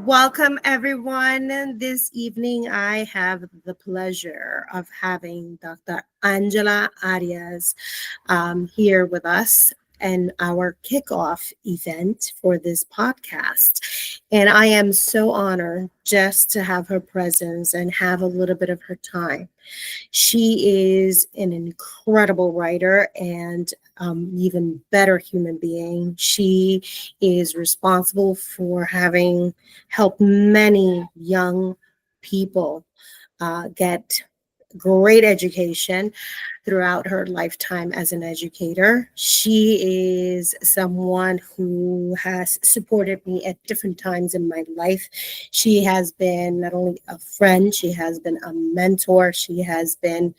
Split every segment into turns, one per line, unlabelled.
Welcome, everyone. This evening, I have the pleasure of having Dr. Angela Arias here with us and our kickoff event for this podcast. And I am so honored just to have her presence and have a little bit of her time. She is an incredible writer and even better human being. She is responsible for having helped many young people get great education throughout her lifetime as an educator. She is someone who has supported me at different times in my life. She has been not only a friend, she has been a mentor, she has been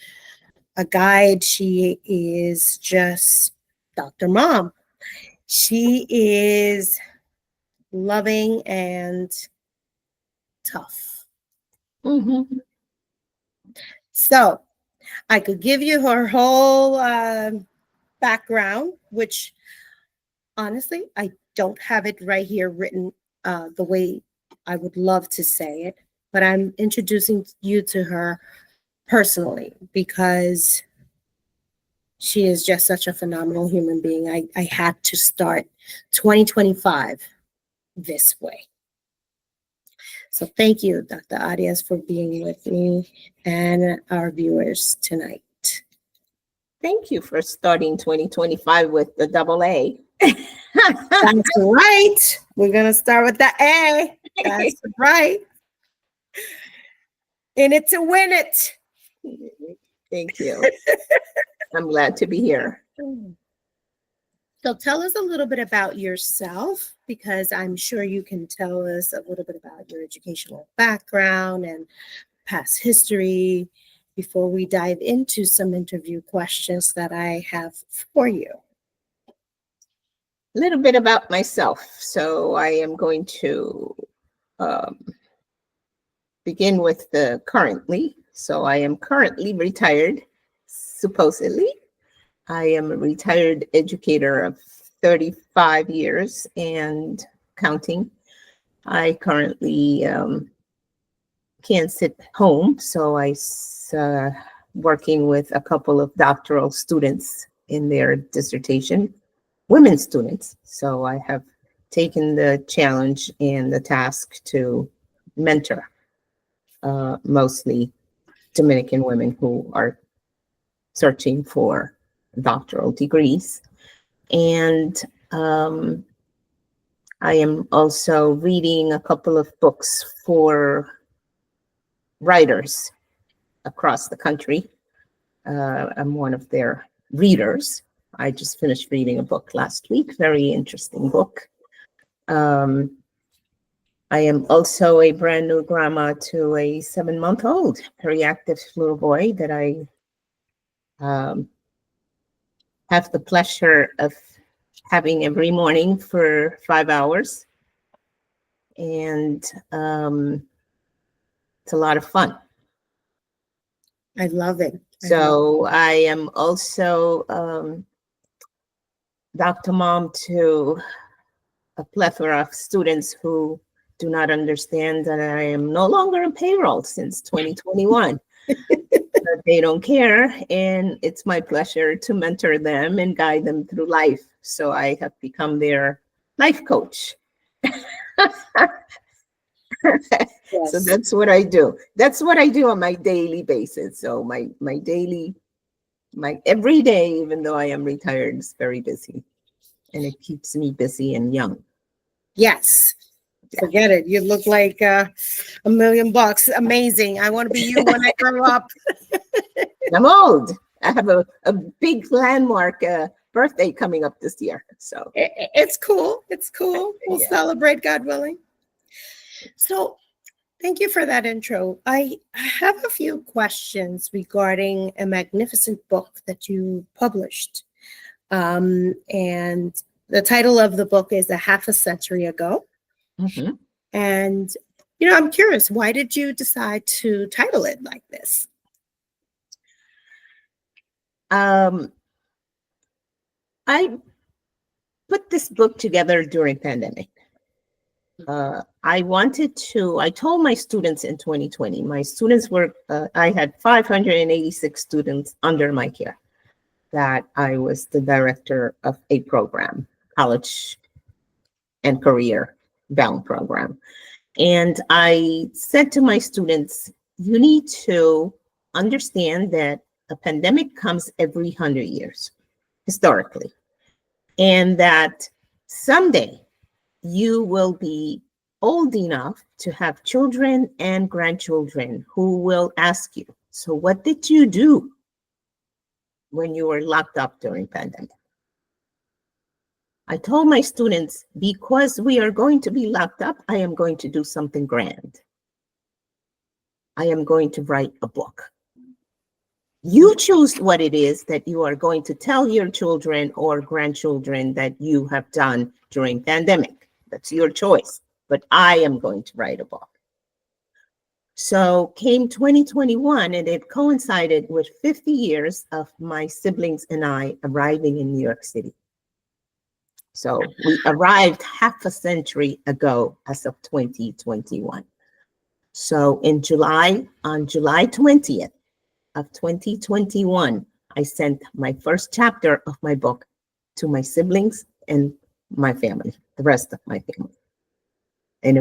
a guide. She is just Dr. Mom. She is loving and tough.
Mm-hmm.
So I could give you her whole background, which honestly, I don't have it right here written the way I would love to say it, but I'm introducing you to her personally because she is just such a phenomenal human being. I had to start 2025 this way. So thank you, Dr. Arias, for being with me and our viewers tonight.
Thank you for starting 2025 with the double A.
That's right. We're going to start with the A. That's right. In it to win it.
Thank you. I'm glad to be here.
So tell us a little bit about yourself, because I'm sure you can tell us a little bit about your educational background and past history before we dive into some interview questions that I have for you.
A little bit about myself. So I am going to begin with the currently. So I am currently retired, supposedly. I am a retired educator of 35 years and counting. I currently can't sit home, so I working with a couple of doctoral students in their dissertation, women students. So I have taken the challenge and the task to mentor mostly Dominican women who are searching for doctoral degrees. And I am also reading a couple of books for writers across the country. I'm one of their readers. I just finished reading a book last week, very interesting book. I am also a brand new grandma to a 7-month-old, very active little boy that I have the pleasure of having every morning for 5 hours. And it's a lot of fun.
I love it.
So I am also Dr. Mom to a plethora of students who do not understand that I am no longer on payroll since 2021. But they don't care, and it's my pleasure to mentor them and guide them through life. So I have become their life coach. Yes. So that's what I do. That's what I do on my daily basis. So my every day, even though I am retired, is very busy, and it keeps me busy and young.
Yes. Forget it. You look like $1,000,000. Amazing. I want to be you when I grow up.
I'm old. I have a big landmark birthday coming up this year. So
it's cool. It's cool. We'll celebrate, God willing. So thank you for that intro. I have a few questions regarding a magnificent book that you published. And the title of the book is A Half a Century Ago.
Mm-hmm.
And, I'm curious, why did you decide to title it like this?
I put this book together during pandemic. I told my students in 2020, my students were, I had 586 students under my care, that I was the director of a program, college and career bound program. And I said to my students, you need to understand that a pandemic comes every 100 years, historically, and that someday you will be old enough to have children and grandchildren who will ask you, so what did you do when you were locked up during pandemic? I told my students, because we are going to be locked up, I am going to do something grand. I am going to write a book. You choose what it is that you are going to tell your children or grandchildren that you have done during pandemic. That's your choice, but I am going to write a book. So came 2021, and it coincided with 50 years of my siblings and I arriving in New York City. So we arrived half a century ago as of 2021. So on July 20th of 2021, I sent my first chapter of my book to my siblings and my family, the rest of my family. And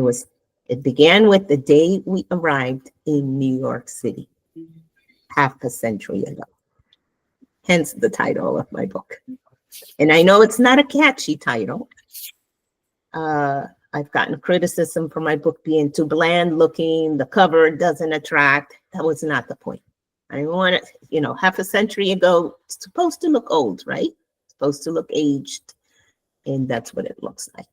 it began with the day we arrived in New York City, half a century ago. Hence the title of my book. And I know it's not a catchy title. I've gotten criticism for my book being too bland looking, the cover doesn't attract. That was not the point. I want it, half a century ago, it's supposed to look old, right? It's supposed to look aged. And that's what it looks like.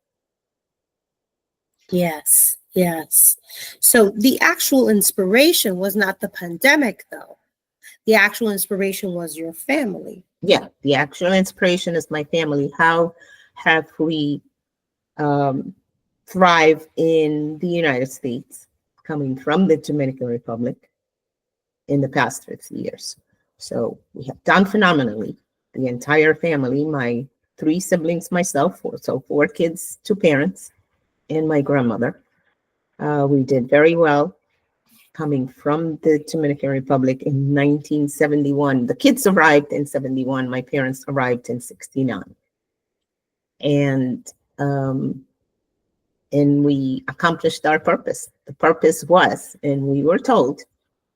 Yes, yes. So the actual inspiration was not the pandemic, though. The actual inspiration was your family.
Yeah, the actual inspiration is my family. How have we thrived in the United States, coming from the Dominican Republic in the past 50 years? So we have done phenomenally. The entire family, my 3 siblings, myself, 4 kids, 2 parents, and my grandmother. We did very well coming from the Dominican Republic in 1971. The kids arrived in 71. My parents arrived in 69. And we accomplished our purpose. The purpose was, and we were told,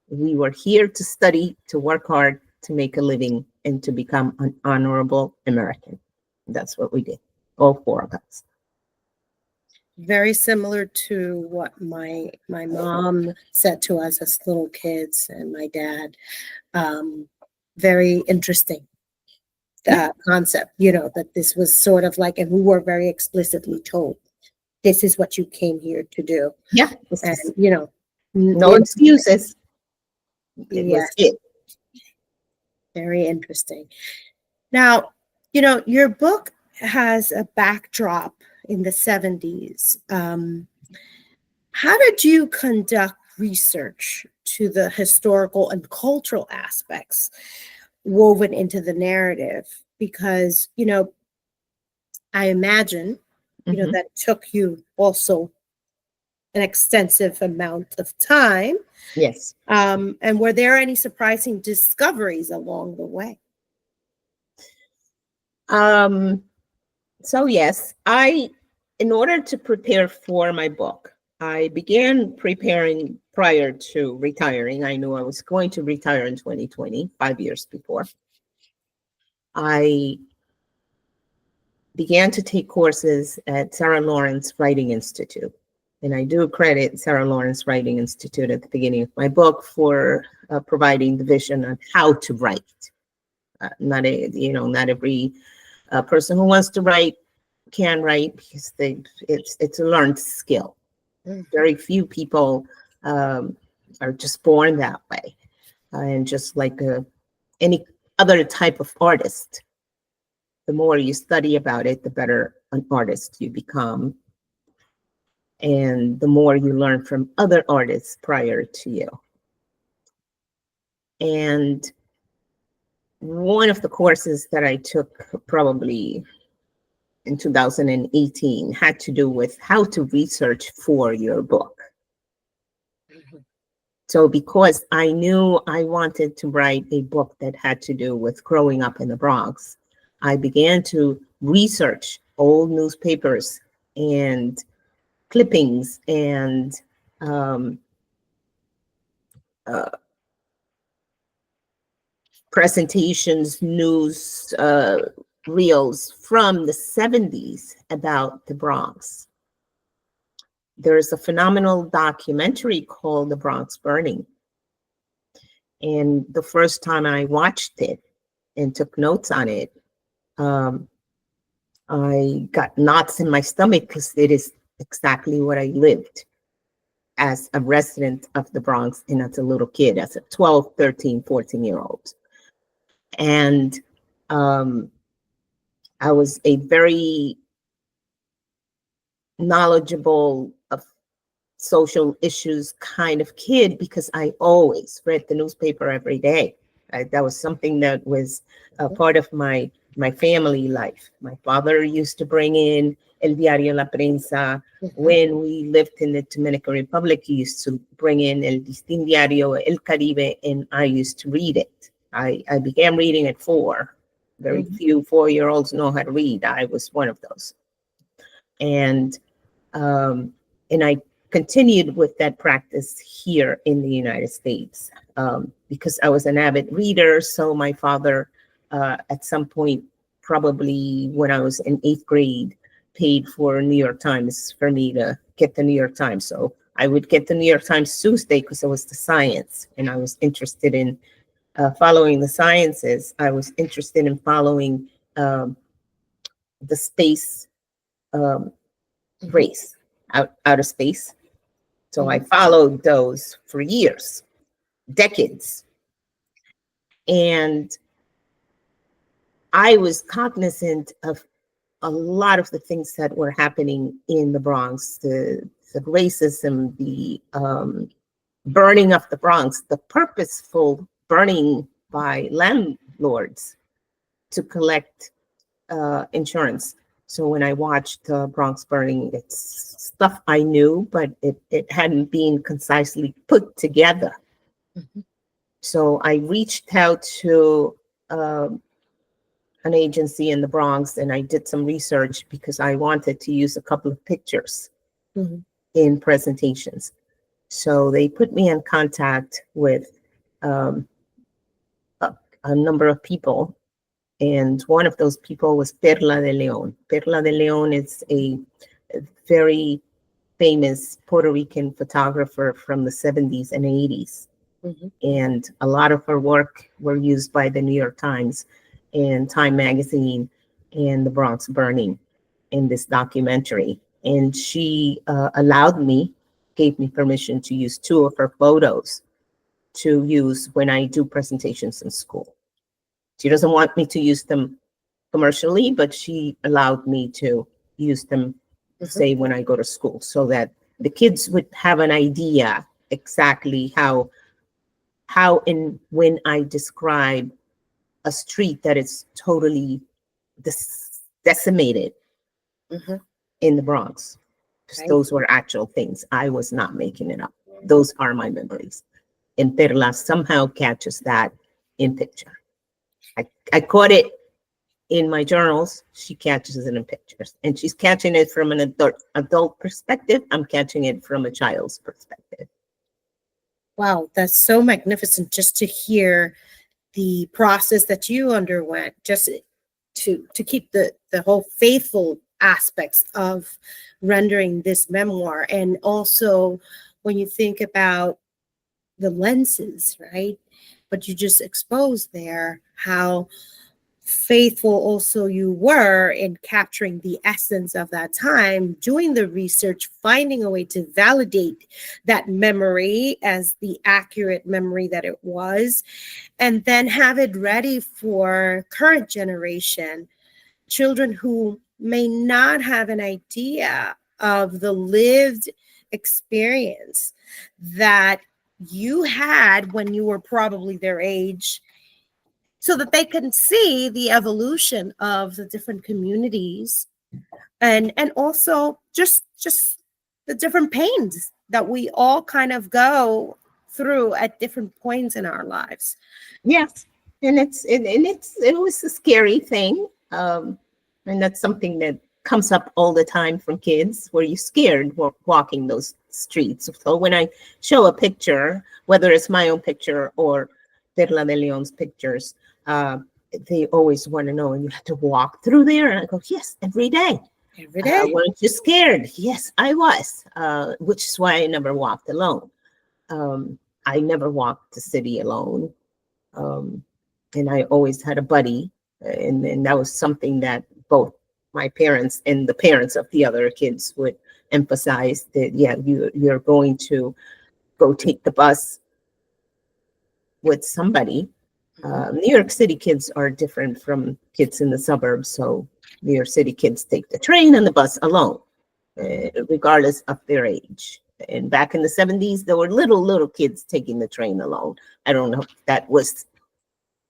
we were here to study, to work hard, to make a living, and to become an honorable American. That's what we did, all 4 of us.
Very similar to what my mom said to us as little kids, and my dad. Very interesting concept, that this was sort of like, and we were very explicitly told, this is what you came here to do.
Yeah.
And,
no excuses. It was it.
Very interesting. Now, your book has a backdrop in the 70s. How did you conduct research to the historical and cultural aspects woven into the narrative? Because, I imagine, that took you also an extensive amount of time.
Yes.
And were there any surprising discoveries along the way?
So yes, in order to prepare for my book, I began preparing prior to retiring. I knew I was going to retire in 2020, 5 years before. I began to take courses at Sarah Lawrence Writing Institute. And I do credit Sarah Lawrence Writing Institute at the beginning of my book for providing the vision on how to write. Not every person who wants to write can write, because it's a learned skill. Very few people are just born that way. And just like any other type of artist, the more you study about it, the better an artist you become. And the more you learn from other artists prior to you. And one of the courses that I took, probably in 2018 had to do with how to research for your book. So because I knew I wanted to write a book that had to do with growing up in the Bronx, I began to research old newspapers and clippings and presentations, news reels from the 70s about the Bronx. There's a phenomenal documentary called The Bronx Burning. And the first time I watched it and took notes on it, I got knots in my stomach because it is exactly what I lived as a resident of the Bronx and as a little kid, as a 12, 13, 14-year-old. And I was a very knowledgeable of social issues kind of kid because I always read the newspaper every day. That was something that was a part of my family life. My father used to bring in El Diario La Prensa. When we lived in the Dominican Republic, he used to bring in El Distin Diario, El Caribe, and I used to read it. I began reading at 4. Very few 4-year-olds know how to read. I was one of those. And I continued with that practice here in the United States because I was an avid reader. So my father, at some point, probably when I was in 8th grade, paid for New York Times for me to get the New York Times. So I would get the New York Times Tuesday because it was the science, and I was interested in following the sciences. I was interested in following the space race, outer space. So I followed those for years, decades. And I was cognizant of a lot of the things that were happening in the Bronx, the racism, the burning of the Bronx, the purposeful burning by landlords to collect insurance. So when I watched Bronx Burning, it's stuff I knew, but it hadn't been concisely put together. So I reached out to an agency in the Bronx, and I did some research because I wanted to use a couple of pictures in presentations. So they put me in contact with a number of people. And one of those people was Perla de Leon. Perla de Leon is a very famous Puerto Rican photographer from the 70s and 80s. And a lot of her work were used by the New York Times and Time Magazine and The Bronx Burning in this documentary. And she gave me permission to use 2 of her photos to use when I do presentations in school. She doesn't want me to use them commercially, but she allowed me to use them, say, when I go to school, so that the kids would have an idea exactly how and when I describe a street that is totally decimated in the Bronx. Because those were actual things. I was not making it up. Those are my memories. And Perla somehow catches that in picture. I caught it in my journals. She catches it in pictures. And she's catching it from an adult perspective. I'm catching it from a child's perspective.
Wow, that's so magnificent just to hear the process that you underwent, just to keep the whole faithful aspects of rendering this memoir. And also when you think about the lenses, right? But you just exposed there how faithful also you were in capturing the essence of that time, doing the research, finding a way to validate that memory as the accurate memory that it was, and then have it ready for current generation, children who may not have an idea of the lived experience that you had when you were probably their age, so that they can see the evolution of the different communities and also just the different pains that we all kind of go through at different points in our lives.
Yes, and it was a scary thing, and that's something that comes up all the time from kids, where you're scared walking those streets. So when I show a picture, whether it's my own picture or Perla de Leon's pictures, they always want to know, and you have to walk through there. And I go, yes, every day.
Every day.
Weren't you scared? Yes, I was, which is why I never walked alone. I never walked the city alone. And I always had a buddy. And that was something that both my parents and the parents of the other kids would emphasize, that, yeah, you're going to go take the bus with somebody. New York City kids are different from kids in the suburbs. So New York City kids take the train and the bus alone, regardless of their age. And back in the 70s, there were little kids taking the train alone. I don't know if that was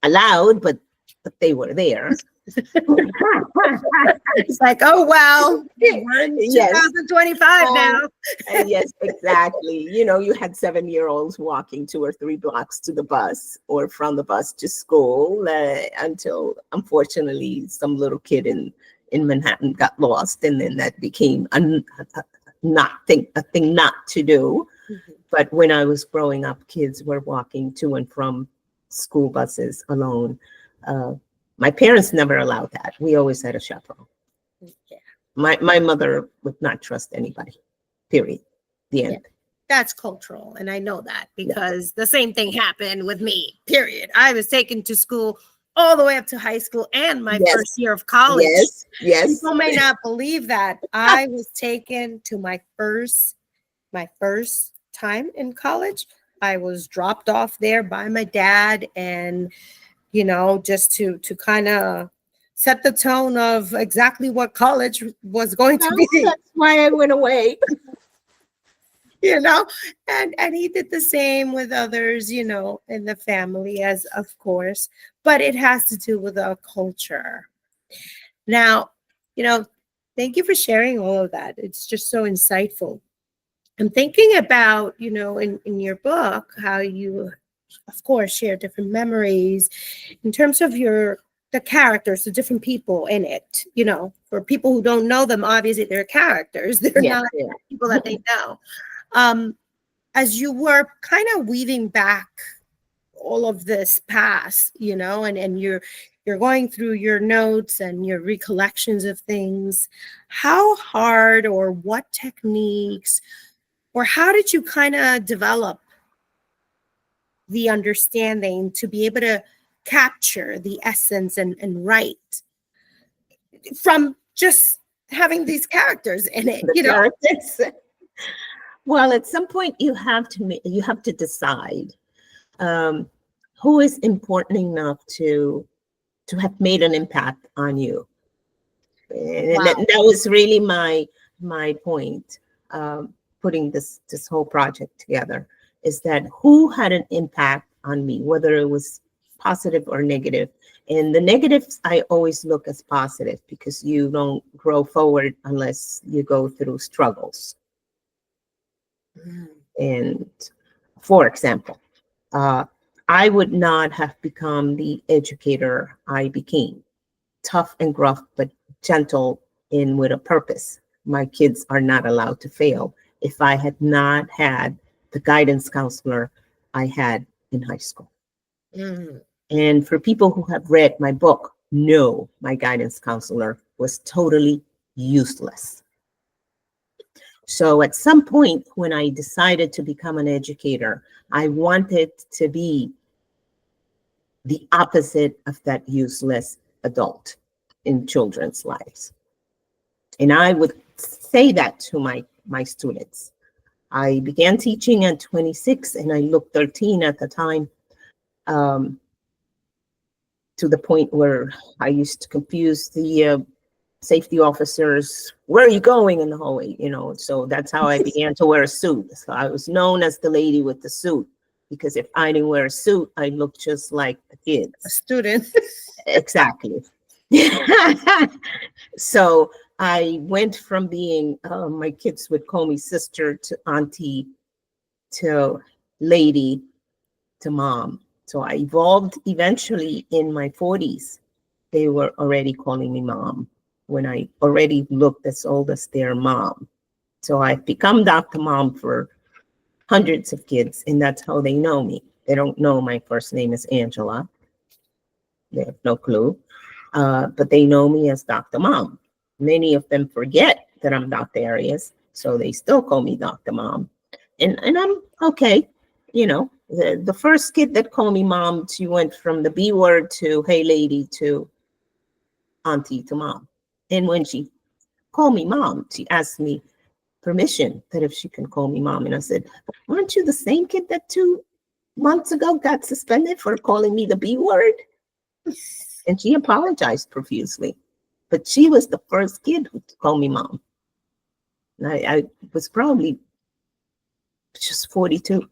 allowed, but they were there.
It's like, oh, well, we're in 2025 now.
Yes, exactly. You had 7-year-olds walking 2 or 3 blocks to the bus, or from the bus to school, until, unfortunately, some little kid in Manhattan got lost, and then that became a thing not to do. Mm-hmm. But when I was growing up, kids were walking to and from school buses alone. My parents never allowed that. We always had a chaperone. Yeah. My mother would not trust anybody, period. The end. Yeah.
That's cultural. And I know that because the same thing happened with me, period. I was taken to school all the way up to high school and my first year of college.
Yes.
People may not believe that. I was taken to my first time in college. I was dropped off there by my dad, and just to kind of set the tone of exactly what college was going to be.
That's why I went away.
And he did the same with others, in the family, as of course, but it has to do with our culture. Now, thank you for sharing all of that. It's just so insightful. I'm thinking about, in your book, how you, of course, share different memories in terms of the characters, the different people in it. For people who don't know them, obviously they're characters. They're not people that they know. As you were kind of weaving back all of this past, and you're going through your notes and your recollections of things, how hard, or what techniques, or how did you kind of develop the understanding to be able to capture the essence and write from just having these characters in it,
Characters. Well, at some point you have to decide who is important enough to have made an impact on you. And wow. that was really my point, putting this whole project together, is that who had an impact on me, whether it was positive or negative. And the negatives I always look as positive, because you don't grow forward unless you go through struggles. And for example, I would not have become the educator I became, tough and gruff, but gentle and with a purpose. My kids are not allowed to fail, if I had not had the guidance counselor I had in high school. And for people who have read my book, know my guidance counselor was totally useless. So at some point when I decided to become an educator, I wanted to be the opposite of that useless adult in children's lives. And I would say that to my students. I began teaching at 26 and I looked 13 at the time, to the point where I used to confuse the safety officers. Where are you going in the hallway? So that's how I began to wear a suit. So I was known as the lady with the suit, because if I didn't wear a suit, I looked just like the kids.
A student.
Exactly. So I went from being, my kids would call me sister to auntie to lady to mom. So I evolved eventually in my 40s. They were already calling me mom when I already looked as old as their mom. So I've become Dr. Mom for hundreds of kids, and that's how they know me. They don't know my first name is Angela. They have no clue. But they know me as Dr. Mom. Many of them forget that I'm Dr. Arias, so they still call me Dr. Mom. And I'm okay. You know, the first kid that called me mom, she went from the B word to hey lady to auntie to mom. And when she called me mom, she asked me permission that if she can call me mom. And I said, aren't you the same kid that 2 months ago got suspended for calling me the B word? And she apologized profusely. But she was the first kid who called me mom. And I was probably just 42.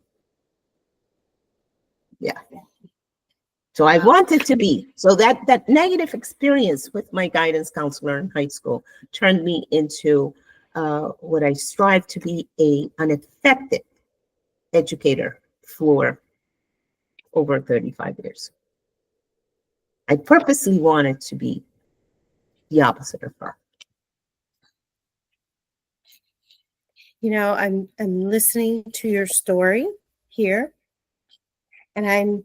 Yeah. So I wanted to be. So that negative experience with my guidance counselor in high school turned me into what I strive to be an effective educator for over 35 years. I purposely wanted to be the opposite of her.
You know, I'm listening to your story here, and I'm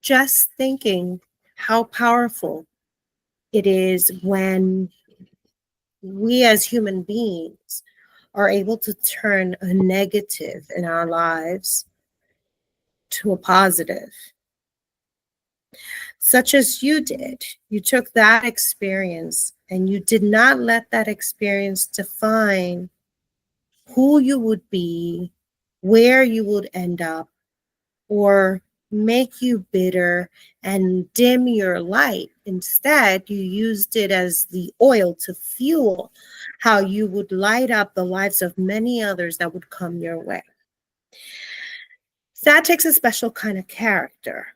just thinking how powerful it is when we as human beings are able to turn a negative in our lives to a positive, such as you did. You took that experience and you did not let that experience define who you would be, where you would end up, or make you bitter and dim your light. Instead, you used it as the oil to fuel how you would light up the lives of many others that would come your way. That takes a special kind of character.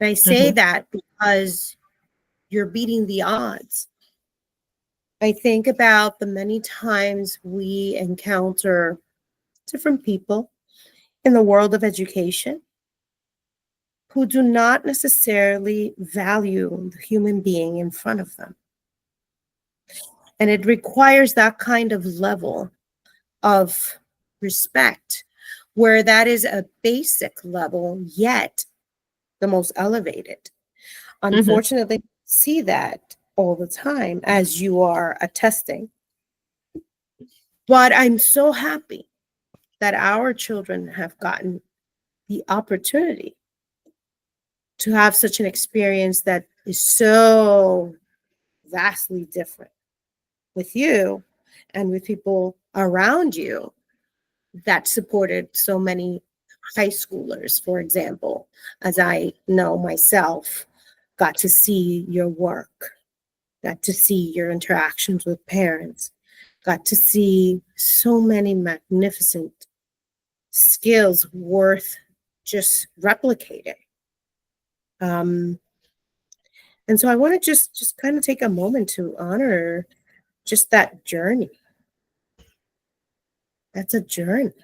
And I say that because you're beating the odds. I think about the many times we encounter different people in the world of education who do not necessarily value the human being in front of them. And it requires that kind of level of respect, where that is a basic level, yet the most elevated. Unfortunately, see that all the time, as you are attesting. But I'm so happy that our children have gotten the opportunity to have such an experience that is so vastly different with you and with people around you that supported so many high schoolers, for example, as I know myself, got to see your work, got to see your interactions with parents, got to see so many magnificent skills worth just replicating. And so I want to just kind of take a moment to honor just that journey. That's a journey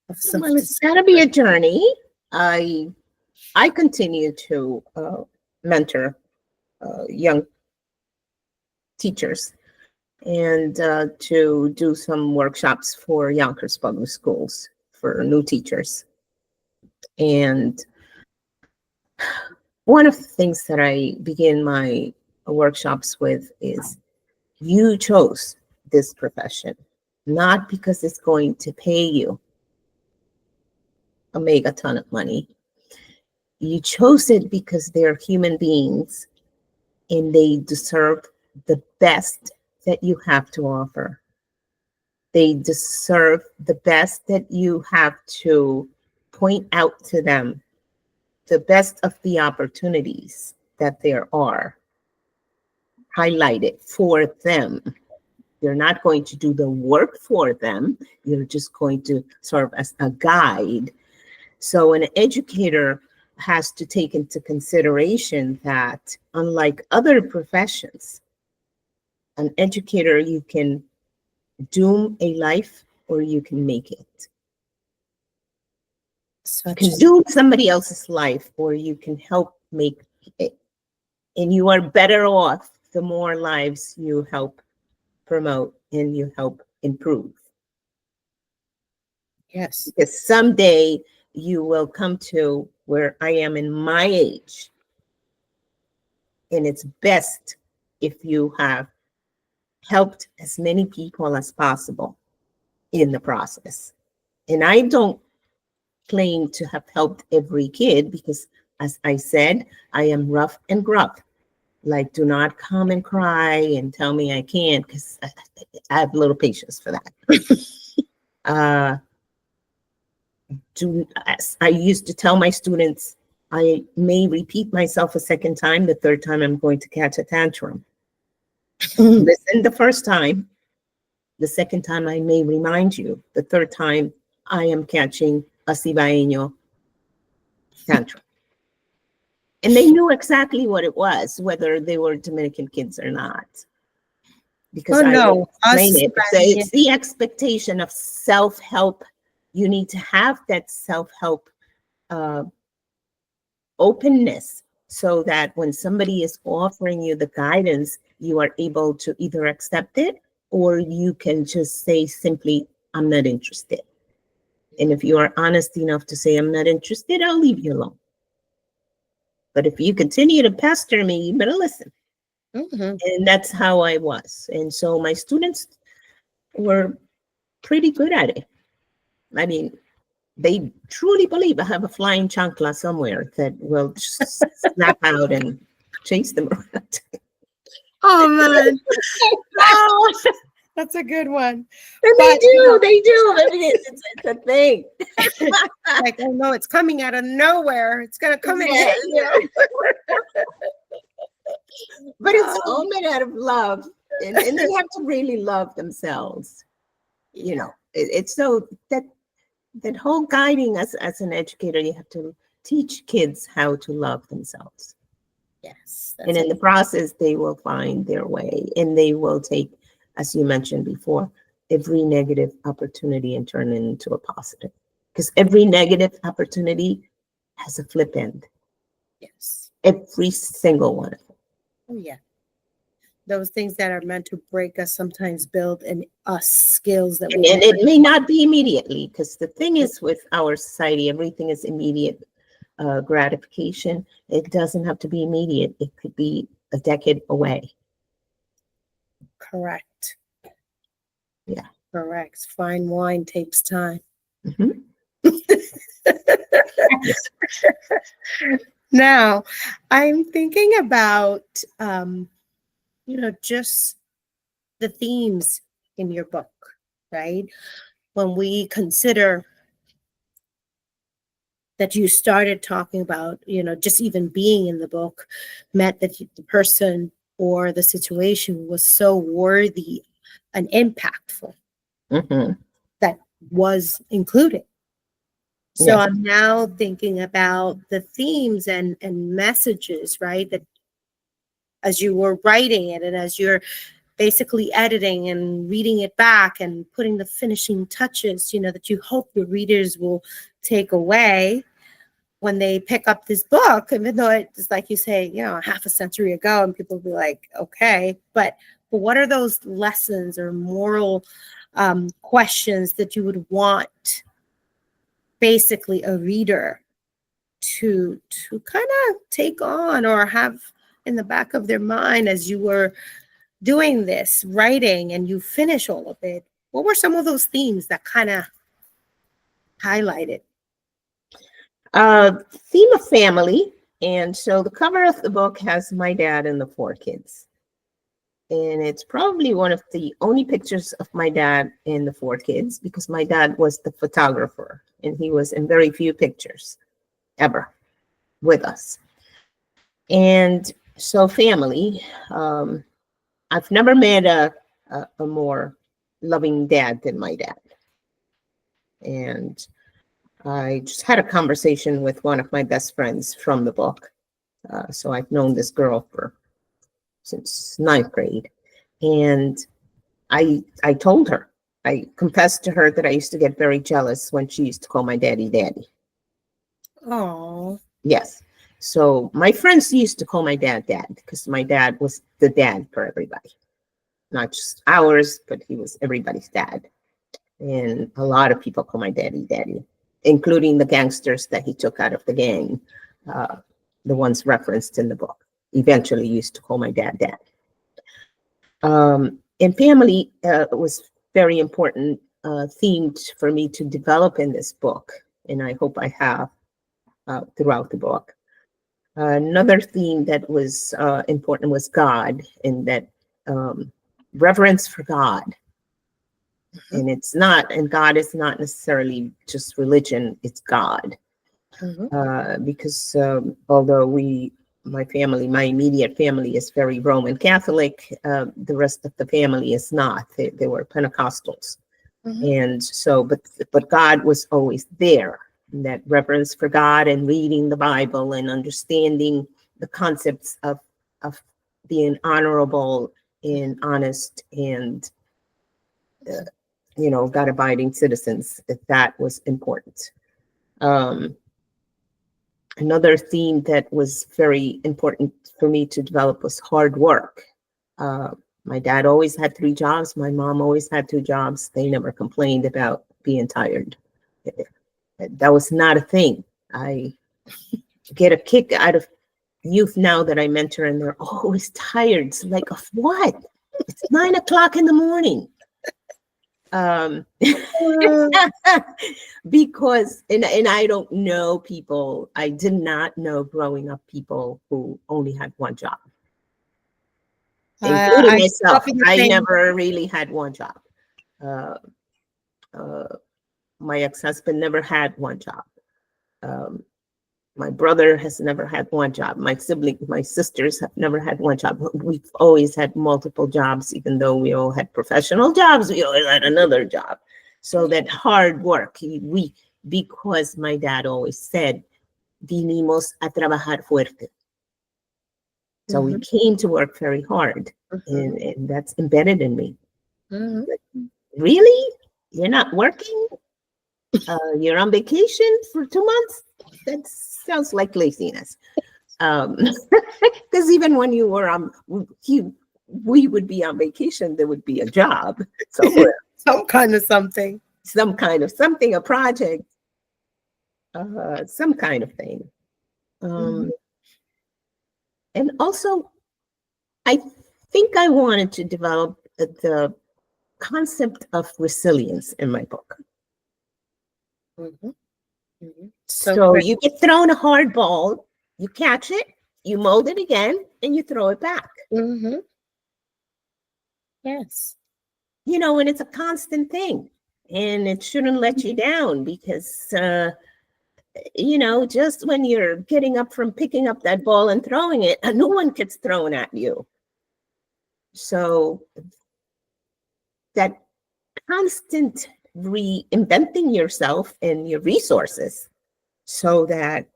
of
Well, it's got to be a journey. I continue to mentor young teachers and to do some workshops for Yonkers Public Schools for new teachers. And one of the things that I begin my workshops with is you chose this profession, not because it's going to pay you a mega ton of money. You chose it because they're human beings and they deserve the best that you have to offer. They deserve the best that you have to point out to them, the best of the opportunities that there are. Highlight it for them. You're not going to do the work for them. You're just going to serve as a guide. So an educator has to take into consideration that, unlike other professions, an educator, you can doom a life or you can make it. You can doom somebody else's life or you can help make it. And you are better off the more lives you help promote and you help improve.
Yes.
Because someday you will come to where I am in my age. And it's best if you have helped as many people as possible in the process. And I don't claim to have helped every kid because, as I said, I am rough and gruff. Like, do not come and cry and tell me I can't, because I have little patience for that. I used to tell my students, I may repeat myself a second time. The third time, I'm going to catch a tantrum. Listen the first time. The second time, I may remind you. The third time, I am catching a cibaeño tantrum. And they knew exactly what it was, whether they were Dominican kids or not. Because it's the expectation of self-help. You need to have that self-help openness so that when somebody is offering you the guidance, you are able to either accept it or you can just say simply, I'm not interested. And if you are honest enough to say, I'm not interested, I'll leave you alone. But if you continue to pester me, you better listen. Mm-hmm. And that's how I was. And so my students were pretty good at it. I mean, they truly believe I have a flying chancla somewhere that will just snap out and chase them around.
Oh, man. Oh, that's a good one.
And they do. I mean, it's a thing.
Like, oh, no, it's coming out of nowhere. It's going to come in here.
But it's all made out of love. And they have to really love themselves. You know, it's so that whole guiding as an educator, you have to teach kids how to love themselves.
Yes.
And in the process, they will find their way and they will take, as you mentioned before, every negative opportunity and turn it into a positive. Because every negative opportunity has a flip end.
Yes.
Every single one of them.
Oh, yeah. Those things that are meant to break us sometimes build in us skills that
and it may not be immediately, because the thing is with our society, everything is immediate gratification. It doesn't have to be immediate. It could be a decade away.
Correct.
Yeah.
Correct. Fine wine takes time.
Mm-hmm.
Now, I'm thinking about, just the themes in your book, right? When we consider that you started talking about, just even being in the book meant that the person or the situation was so worthy and impactful that was included. So yes. I'm now thinking about the themes and messages, right? That as you were writing it and as you're basically editing and reading it back and putting the finishing touches, that you hope the readers will take away when they pick up this book, even though it's like you say, half a century ago, and people will be like, okay, but what are those lessons or moral questions that you would want basically a reader to kind of take on or have in the back of their mind as you were doing this writing and you finish all of it? What were some of those themes that kind of highlighted?
Theme of family. And so the cover of the book has my dad and the 4 kids. And it's probably one of the only pictures of my dad and the 4 kids, because my dad was the photographer and he was in very few pictures ever with us. And so family, I've never met a more loving dad than my dad. And I just had a conversation with one of my best friends from the book. So I've known this girl since 9th grade. And I told her, I confessed to her that I used to get very jealous when she used to call my daddy daddy.
Oh.
Yes. So my friends used to call my dad dad because my dad was the dad for everybody, not just ours, but he was everybody's dad. And a lot of people call my daddy daddy, including the gangsters that he took out of the gang, the ones referenced in the book. Eventually used to call my dad dad. And family was very important theme for me to develop in this book, and I hope I have throughout the book. Another theme that was important was God, and that reverence for God. And it's not, and God is not necessarily just religion, it's God. Because although my family, my immediate family is very Roman Catholic, the rest of the family is not. They were Pentecostals. And so, but God was always there. And that reverence for God and reading the Bible and understanding the concepts of being honorable and honest and God-abiding citizens, that was important. Another theme that was very important for me to develop was hard work. My dad always had 3 jobs. My mom always had 2 jobs. They never complained about being tired. That was not a thing. I get a kick out of youth now that I mentor, and they're always tired. It's like, of what? It's 9 o'clock in the morning. Because, and I don't know people, I did not know growing up people who only had 1 job. Including myself. I never really had 1 job. My ex-husband never had 1 job. My brother has never had 1 job. My sisters have never had 1 job. We've always had multiple jobs, even though we all had professional jobs, we always had another job. So that hard work, because my dad always said, vinimos a trabajar fuerte. So we came to work very hard, and that's embedded in me. Like, really? You're not working? You're on vacation for 2 months? That sounds like laziness. Because even when you were we would be on vacation, there would be a job somewhere.
Some kind of something,
a project, some kind of thing. And also, I think I wanted to develop the concept of resilience in my book. So you get thrown a hard ball, you catch it, you mold it again, and you throw it back.
Yes.
And it's a constant thing, and it shouldn't let you down because, just when you're getting up from picking up that ball and throwing it, a new one gets thrown at you. So that constant reinventing yourself and your resources so that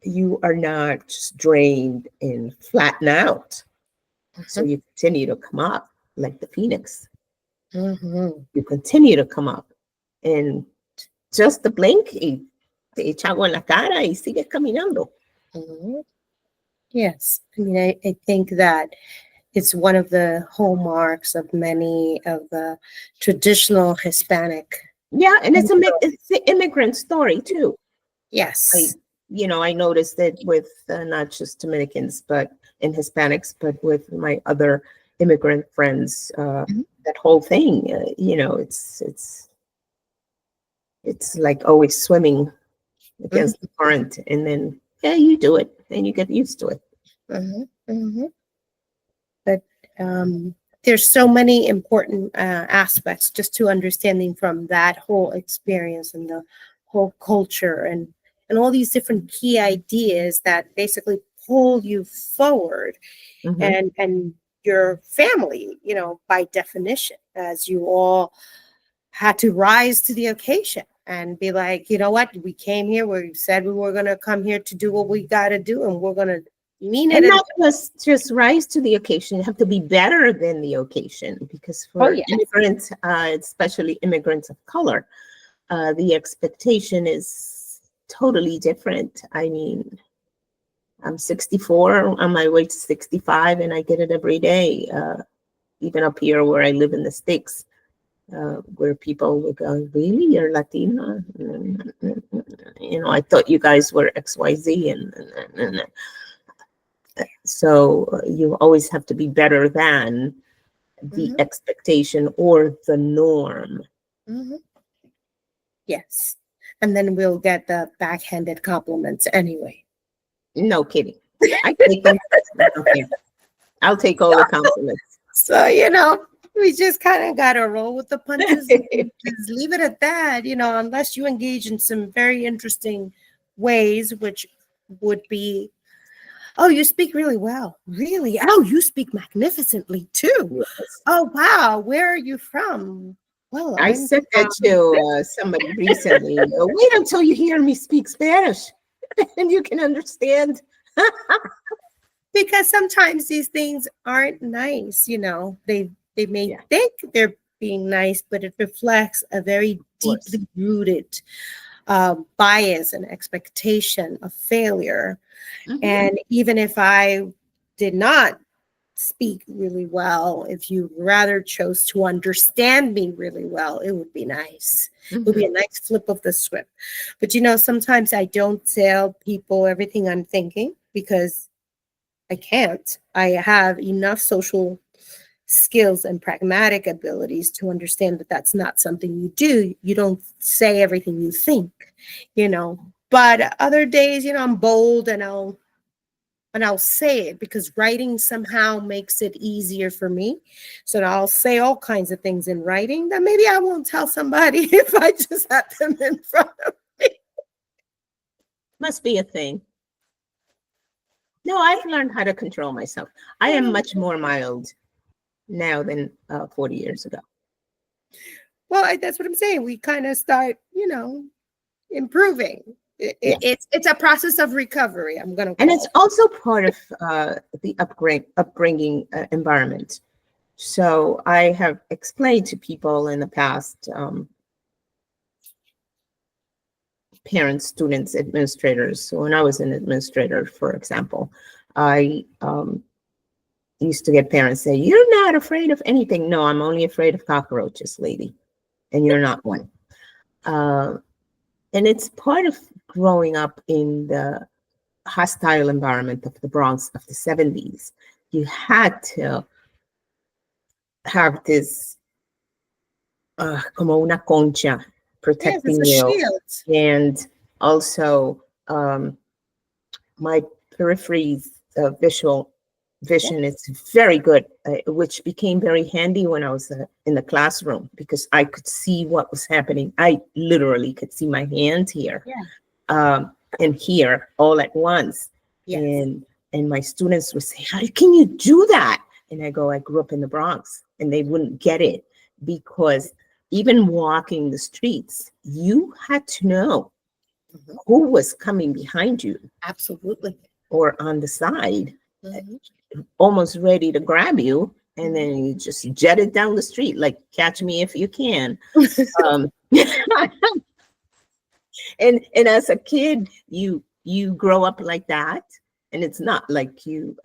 you are not just drained and flatten out. So you continue to come up like the phoenix. You continue to come up, and just the blink, te echa agua en la cara y sigue caminando.
Yes. I mean, I think that it's one of the hallmarks of many of the traditional Hispanic.
Yeah, and it's an immigrant story too.
Yes.
I noticed it with not just Dominicans, but in Hispanics, but with my other immigrant friends. That whole thing, it's like always swimming against the current, and then you do it, and you get used to it.
But there's so many important aspects just to understanding from that whole experience and the whole culture and all these different key ideas that basically pull you forward, and your family, by definition, as you all had to rise to the occasion and be like, you know what, we came here, we said we were going to come here to do what we got to do, and we're going to mean
And
it.
not just rise to the occasion. You have to be better than the occasion, because for
Yes.
immigrants, especially immigrants of color, the expectation is totally different. I mean, I'm 64, on my way to 65, and I get it every day. Even up here where I live in the States, where people would go, really, you're Latina? I thought you guys were XYZ. And so you always have to be better than the expectation or the norm.
Yes. And then we'll get the backhanded compliments anyway.
No kidding. I take them. Okay. I'll take all the compliments.
So, we just kind of got to roll with the punches. Just leave it at that, unless you engage in some very interesting ways, which would be, oh, you speak really well. Really? Oh, you speak magnificently too.
Yes.
Oh, wow. Where are you from? Well,
I said that to somebody recently. Wait until you hear me speak Spanish and you can understand.
Because sometimes these things aren't nice, they may think they're being nice, but it reflects a very deeply rooted bias and expectation of failure. And even if I did not speak really well, if you rather chose to understand me really well, it would be nice. It would be a nice flip of the script. But sometimes I don't tell people everything I'm thinking because I can't. I have enough social skills and pragmatic abilities to understand that that's not something you do. You don't say everything you think, But other days, I'm bold and I'll say it because writing somehow makes it easier for me. So I'll say all kinds of things in writing that maybe I won't tell somebody if I just have them in front of me.
Must be a thing. No, I've learned how to control myself. I am much more mild now than 40 years ago.
Well, that's what I'm saying. We kind of start, improving. It's a process of recovery. I'm going to
and it's also part of the upbringing environment. So I have explained to people in the past, parents, students, administrators. So when I was an administrator, for example, I used to get parents say, "You're not afraid of anything." No, I'm only afraid of cockroaches, lady, and you're not one. And it's part of growing up in the hostile environment of the Bronx of the 70s. You had to have this como una concha protecting you.
Shield.
And also my peripheries vision is very good, which became very handy when I was in the classroom because I could see what was happening. I literally could see my hand here and here all at once. Yes. And my students would say, "How can you do that?" And I go, "I grew up in the Bronx," and they wouldn't get it because even walking the streets, you had to know who was coming behind you.
Absolutely.
Or on the side, almost ready to grab you. And then you just jet it down the street, like catch me if you can. And as a kid, you grow up like that. And it's not like you,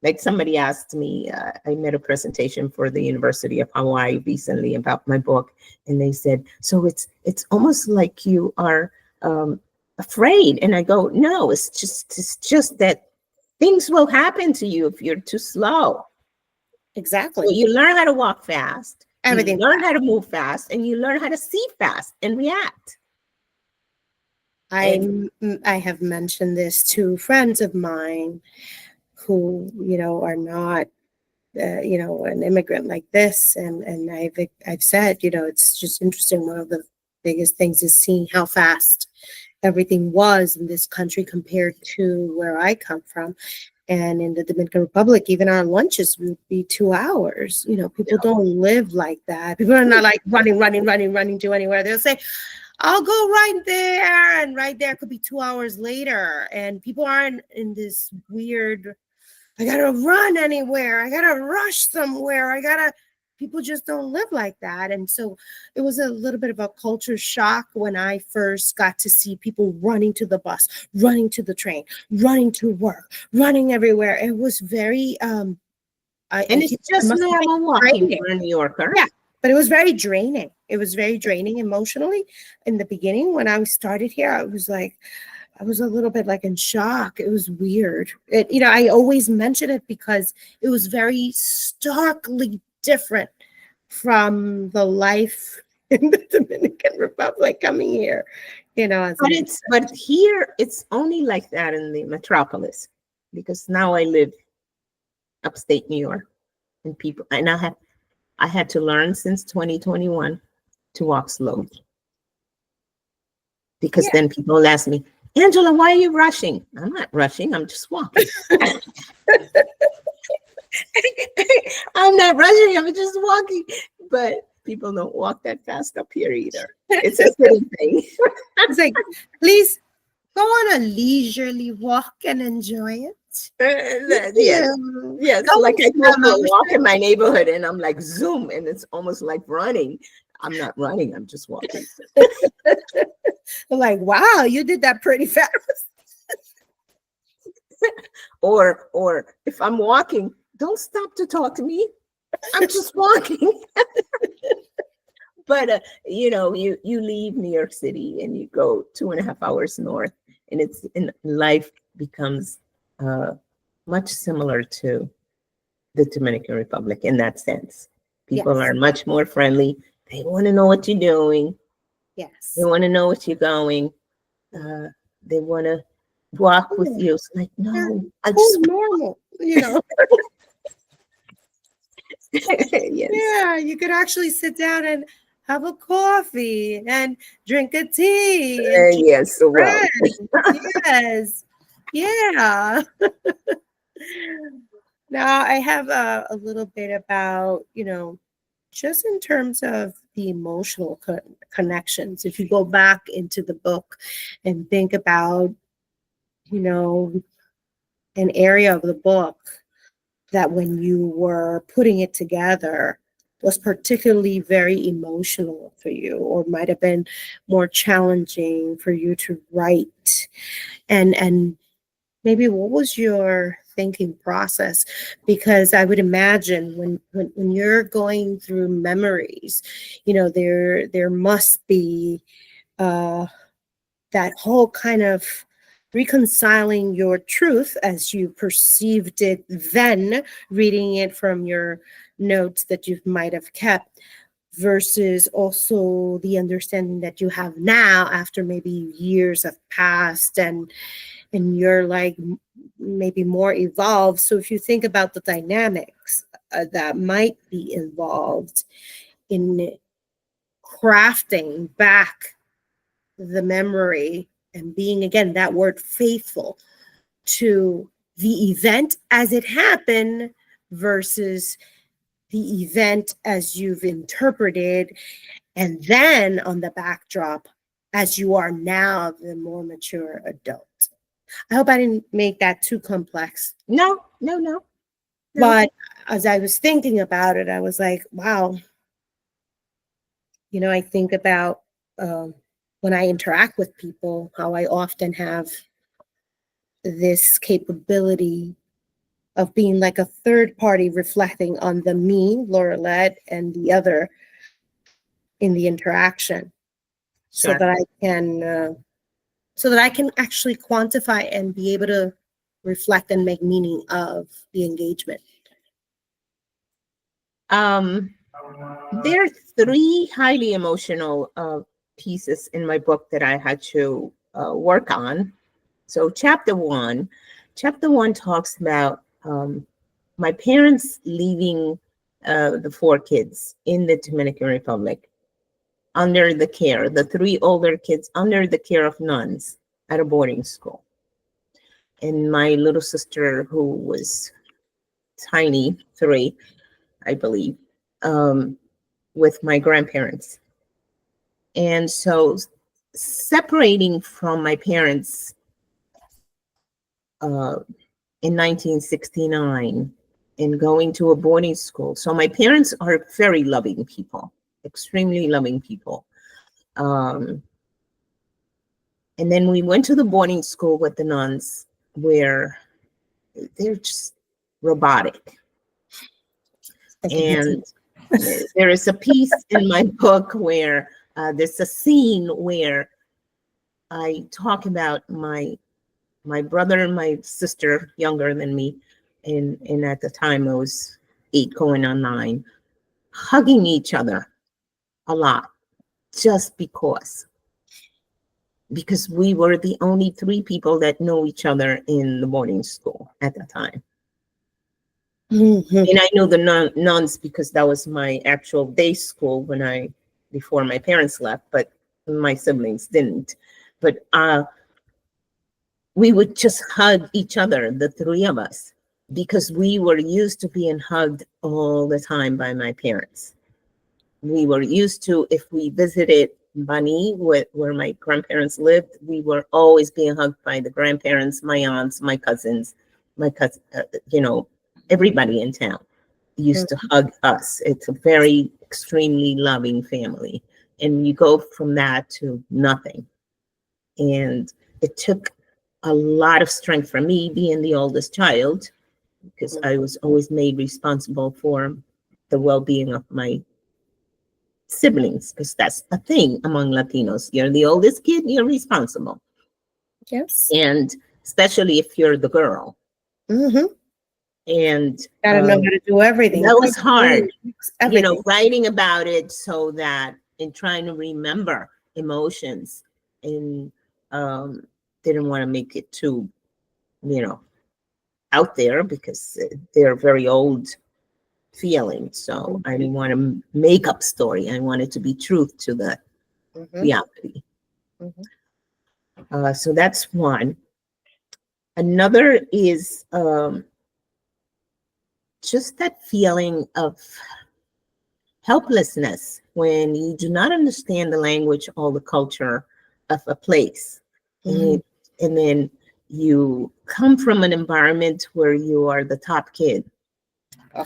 like somebody asked me, I made a presentation for the University of Hawaii recently about my book. And they said, "So it's almost like you are afraid." And I go, "No, it's just that things will happen to you if you're too slow."
Exactly.
So you learn how to walk fast.
Everything.
You learn how to move fast, and you learn how to see fast and react.
I have mentioned this to friends of mine who, are not, an immigrant like this. And I've said, it's just interesting. One of the biggest things is seeing how fast everything was in this country compared to where I come from. And in the Dominican Republic, even our lunches would be 2 hours. People don't live like that. People are not like running to anywhere. They'll say, I'll go right there, and right there could be 2 hours later, and people aren't in this weird, I gotta run anywhere, I gotta rush somewhere, people just don't live like that. And so it was a little bit of a culture shock when I first got to see people running to the bus, running to the train, running to work, running everywhere. It was very
And it's just normal walking for a New Yorker.
Yeah, but it was very draining. It was very draining emotionally. In the beginning, when I started here, I was a little bit like in shock. It was weird. I always mention it because it was very starkly different from the life in the Dominican Republic coming here.
But here it's only like that in the metropolis, because now I live upstate New York, and I had to learn since 2021 to walk slowly, because then people ask me, Angela, why are you rushing? I'm not rushing. I'm just walking. I'm not rushing. I'm just walking. But people don't walk that fast up here either. It's a silly thing.
It's like, please go on a leisurely walk and enjoy it.
Yes. Like I go for a walk in my neighborhood and I'm like, zoom, and it's almost like running. I'm not running. I'm just walking.
I'm like, wow, you did that pretty fast.
Or if I'm walking, don't stop to talk to me. I'm just walking. But you leave New York City and you go 2.5 hours north, and life becomes much similar to the Dominican Republic in that sense. People are much more friendly. They want to know what you're doing.
Yes.
They want to know what you're going. They want to walk with you. It's like, no, I just
normal,
Yes.
Yeah, you could actually sit down and have a coffee and drink a tea.
Yes, well.
Yes. Yeah. Now I have a little bit about, just in terms of the emotional connections. If you go back into the book and think about, an area of the book that when you were putting it together was particularly very emotional for you, or might have been more challenging for you to write, and maybe what was your thinking process? Because I would imagine when you're going through memories, there must be that whole kind of reconciling your truth as you perceived it then, reading it from your notes that you might have kept, versus also the understanding that you have now after maybe years have passed, and you're like maybe more evolved. So if you think about the dynamics that might be involved in crafting back the memory and being, again, that word, faithful to the event as it happened versus the event as you've interpreted, and then on the backdrop as you are now the more mature adult. I hope I didn't make that too complex.
No.
But as I was thinking about it, I was like, wow. I think about when I interact with people, how I often have this capability of being like a third party reflecting on the me, Lorilet, and the other in the interaction.
Sure.
So that I can actually quantify and be able to reflect and make meaning of the engagement.
There are 3 highly emotional pieces in my book that I had to work on. So chapter one talks about my parents leaving the 4 kids in the Dominican Republic under the care, the 3 older kids under the care of nuns at a boarding school. And my little sister, who was tiny, 3, I believe, with my grandparents. And so separating from my parents in 1969 and going to a boarding school. So my parents are very loving people, extremely loving people. And then we went to the boarding school with the nuns, where they're just robotic. And there is a piece in my book where there's a scene where I talk about my brother and my sister, younger than me, and at the time I was 8 going on 9, hugging each other a lot, just because we were the only 3 people that know each other in the boarding school at the time. Mm-hmm. And I know the nuns because that was my actual day school before my parents left, but my siblings didn't. But we would just hug each other, the 3 of us, because we were used to being hugged all the time by my parents. We were used to, if we visited Bani, where my grandparents lived, we were always being hugged by the grandparents, my aunts, my cousins, everybody in town used to hug us. It's a very extremely loving family. And you go from that to nothing. And it took a lot of strength for me, being the oldest child, because I was always made responsible for the well-being of my siblings, because that's a thing among Latinos. You're the oldest kid, you're responsible.
Yes.
And especially if you're the girl.
Mm-hmm.
And
gotta know how to do everything.
That was hard, writing about it, so that in trying to remember emotions, and didn't want to make it too, out there, because they're very old feelings. So I didn't want to make up story. I wanted to be truth to the reality. Mm-hmm. So that's one. Another is just that feeling of helplessness when you do not understand the language or the culture of a place. Mm-hmm. And then you come from an environment where you are the top kid. Oh.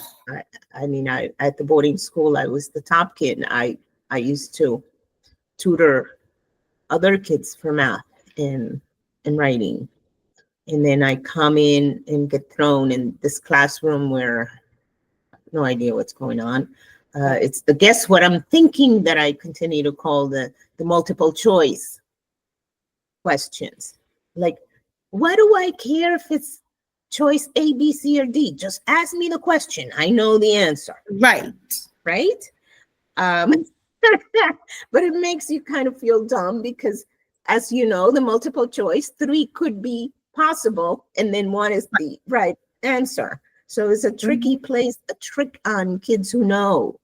I at the boarding school, I was the top kid. I used to tutor other kids for math and writing. And then I come in and get thrown in this classroom where I have no idea what's going on. It's the guess what I'm thinking that I continue to call the multiple choice questions. Like, why do I care if it's choice A, B, C, or D? Just ask me the question. I know the answer.
Right.
But it makes you kind of feel dumb, because, as you know, the multiple choice, 3 could be possible, and then 1 is the right answer. So it's a tricky place, a trick on kids who know,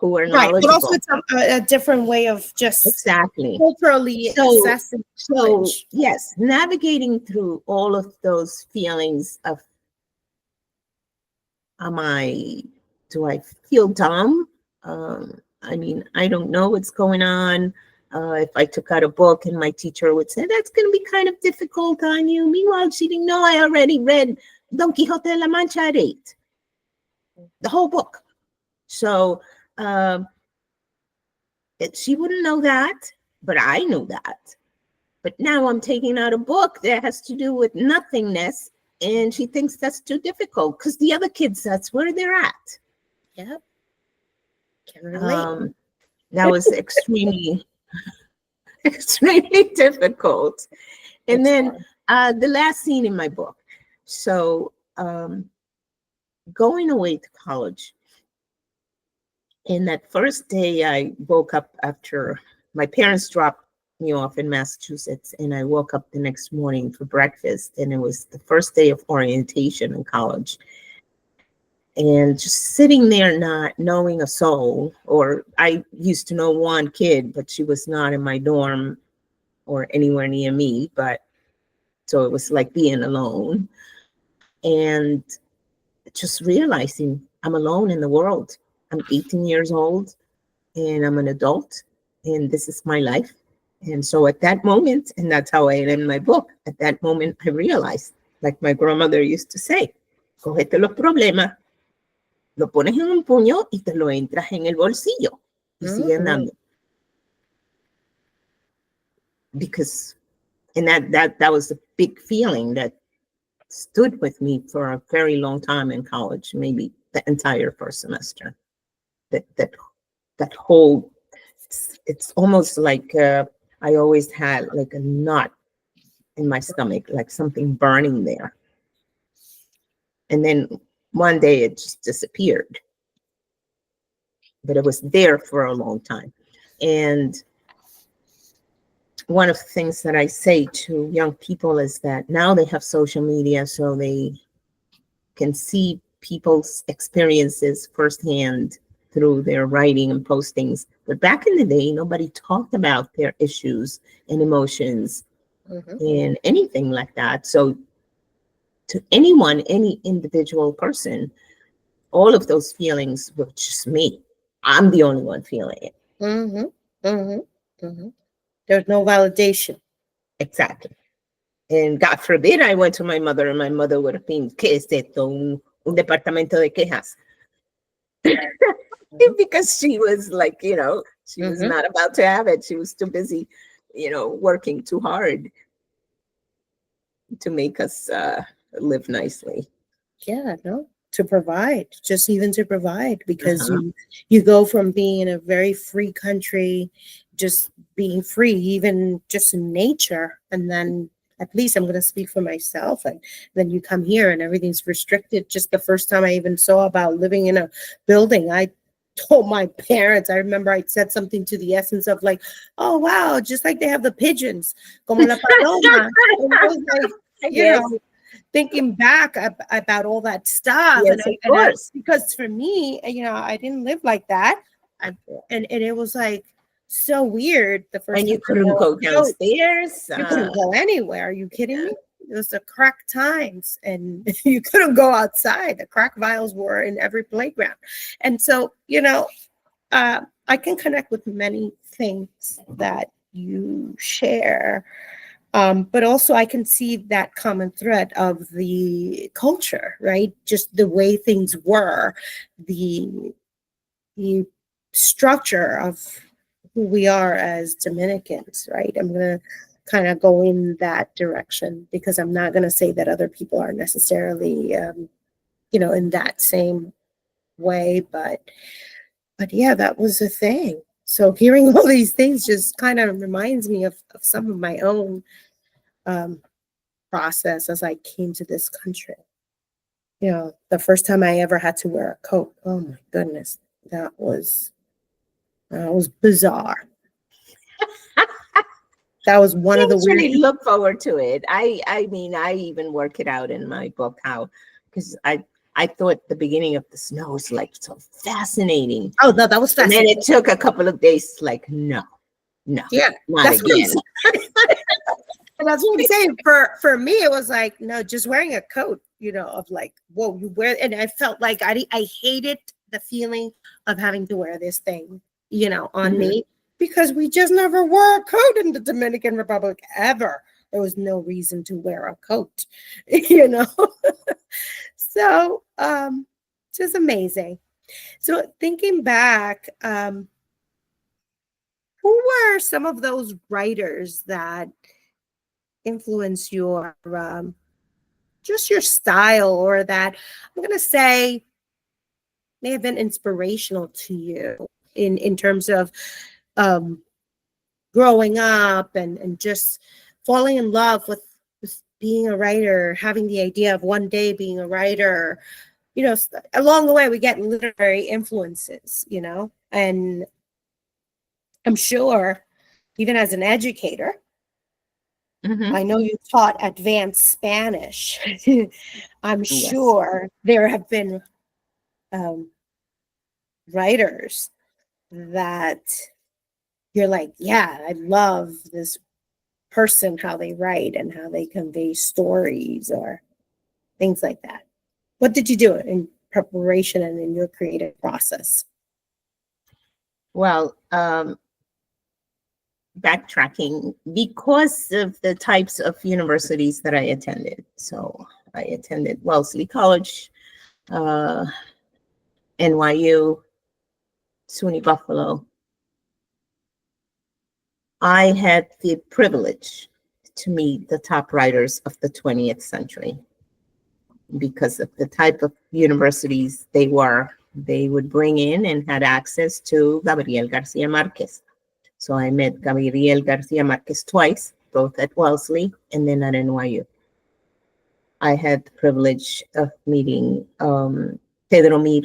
who are knowledgeable.
Right, but also it's a different way of just culturally assessing.
So yes, navigating through all of those feelings of, do I feel dumb? I don't know what's going on. If I took out a book and my teacher would say, that's going to be kind of difficult on you. Meanwhile, she didn't know I already read Don Quixote de la Mancha at 8, the whole book. So she wouldn't know that, but I knew that. But now I'm taking out a book that has to do with nothingness, and she thinks that's too difficult, because the other kids, that's where they're at.
Yep. Can relate.
That was extremely difficult. And then the last scene in my book. So going away to college. And that first day I woke up after my parents dropped me off in Massachusetts, and I woke up the next morning for breakfast, and it was the first day of orientation in college. And just sitting there not knowing a soul, or I used to know one kid, but she was not in my dorm or anywhere near me, but so it was like being alone. And just realizing I'm alone in the world. I'm 18 years old and I'm an adult, and this is my life. And so at that moment, and that's how I end my book, at that moment I realized, like my grandmother used to say, cógete los problemas, lo pones en un puño y te lo entras en el bolsillo y sigue andando. Because, and that was a big feeling that stood with me for a very long time in college, maybe the entire first semester. That whole, it's almost like I always had like a knot in my stomach, like something burning there. And then one day it just disappeared. But it was there for a long time. And one of the things that I say to young people is that now they have social media, so they can see people's experiences firsthand through their writing and postings. But back in the day, nobody talked about their issues and emotions and anything like that. So to anyone, any individual person, all of those feelings were just me. I'm the only one feeling it.
There's no validation.
Exactly. And God forbid I went to my mother and my mother would have been, ¿qué es esto? Un departamento de quejas. Because she was like, she was not about to have it. She was too busy, working too hard to make us live nicely.
Yeah, no, to provide, just even to provide, because you go from being in a very free country, just being free, even just in nature, and then at least I'm going to speak for myself, and then you come here and everything's restricted. Just the first time I even saw about living in a building, I told my parents, I remember I said something to the essence of like, oh wow, just like they have the pigeons, como la paloma. And I was like, know, thinking back about all that stuff.
Yes, of course.
Because for me, I didn't live like that. And it was like so weird the first
time. And you
time
couldn't go downstairs.
You couldn't go anywhere. Are you kidding me? It was the crack times and you couldn't go outside. The crack vials were in every playground. And so, I can connect with many things that you share. But also I can see that common thread of the culture, right? Just the way things were, the structure of who we are as Dominicans, right? I'm going to kind of go in that direction because I'm not going to say that other people are necessarily, in that same way, but yeah, that was a thing. So hearing all these things just kind of reminds me of some of my own process as I came to this country. The first time I ever had to wear a coat, oh my goodness, that was bizarre. That was one of the
weird. Look forward to it. I mean, I even work it out in my book how, because I thought the beginning of the snow was like so fascinating.
Oh no, that was fascinating.
And then it took a couple of days, like no,
yeah,
not again.
And that's what I'm saying. For me, it was like, no, just wearing a coat, of like, whoa, you wear, and I felt like I hated the feeling of having to wear this thing, on me, because we just never wore a coat in the Dominican Republic ever. There was no reason to wear a coat, So, just amazing. So thinking back, who were some of those writers that influence your just your style, or that I'm going to say may have been inspirational to you in terms of growing up and just falling in love with being a writer, having the idea of one day being a writer? Along the way we get literary influences, and I'm sure even as an educator, I know you taught advanced Spanish. I'm sure there have been writers that you're like, yeah, I love this person, how they write and how they convey stories or things like that. What did you do in preparation and in your creative process?
Well, backtracking because of the types of universities that I attended. So I attended Wellesley College, NYU, SUNY Buffalo. I had the privilege to meet the top writers of the 20th century because of the type of universities they were. They would bring in and had access to Gabriel Garcia Marquez. So I met Gabriel Garcia Marquez twice, both at Wellesley and then at NYU. I had the privilege of meeting Pedro Mir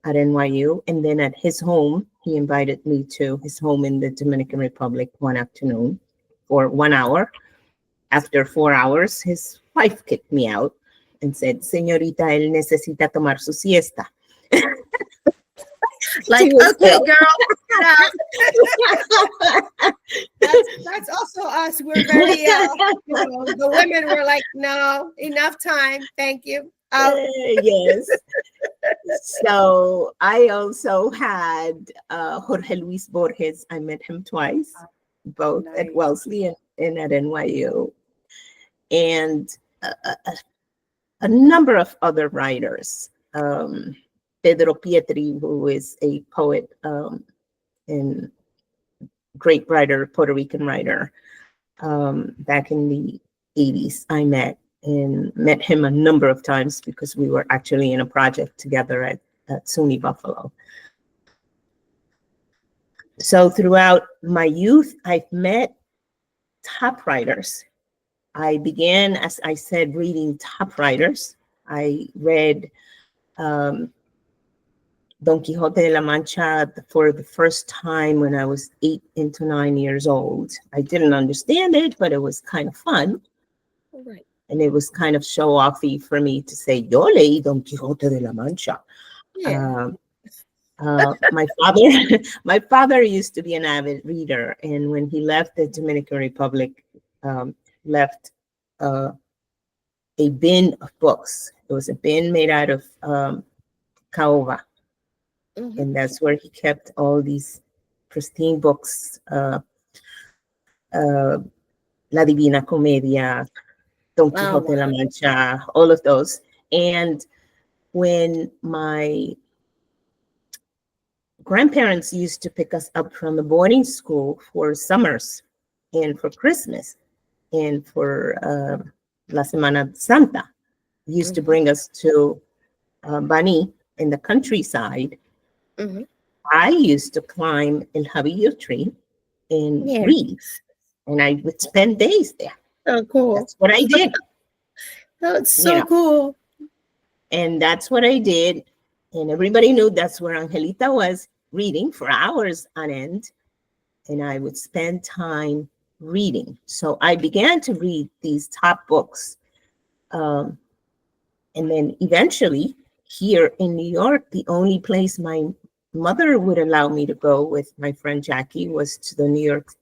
at NYU, and then at his home, he invited me to his home in the Dominican Republic one afternoon for 1 hour. After 4 hours, his wife kicked me out and said, "Señorita, él necesita tomar su siesta."
Like,
was
okay,
ill.
girl. That's also us. We're very, the women were like, no, enough time. Thank you.
Yes. So I also had Jorge Luis Borges. I met him twice, both
Nice.
at Wellesley and at NYU. And a number of other writers. Pedro Pietri, who is a poet and great writer, Puerto Rican writer, back in the 80s, I met him a number of times because we were actually in a project together at SUNY Buffalo. So throughout my youth, I've met top writers. I began, as I said, reading top writers. I read Don Quixote de la Mancha for the first time when I was 8 to 9 years old. I didn't understand it, but it was kind of fun.
Right.
And it was kind of show-offy for me to say, "Yo leí Don Quixote de la Mancha."
Yeah.
My father used to be an avid reader, and when he left the Dominican Republic, left a bin of books. It was a bin made out of caoba.
Mhm.
And that's where he kept all these pristine books, La Divina Comedia, Don Quixote de la Mancha, all of those. And when my grandparents used to pick us up from the boarding school for summers and for Christmas and for La Semana Santa, used to bring us to Bani in the countryside.
Mhm.
I used to climb El Jabillo tree and read, and I would spend days there.
Oh, cool.
That's what I did.
That's so cool.
And that's what I did. And everybody knew that's where Angelita was, reading for hours on end. And I would spend time reading. So I began to read these top books. And then eventually, here in New York, the only place my mother would allow me to go with my friend Jackie was to the New York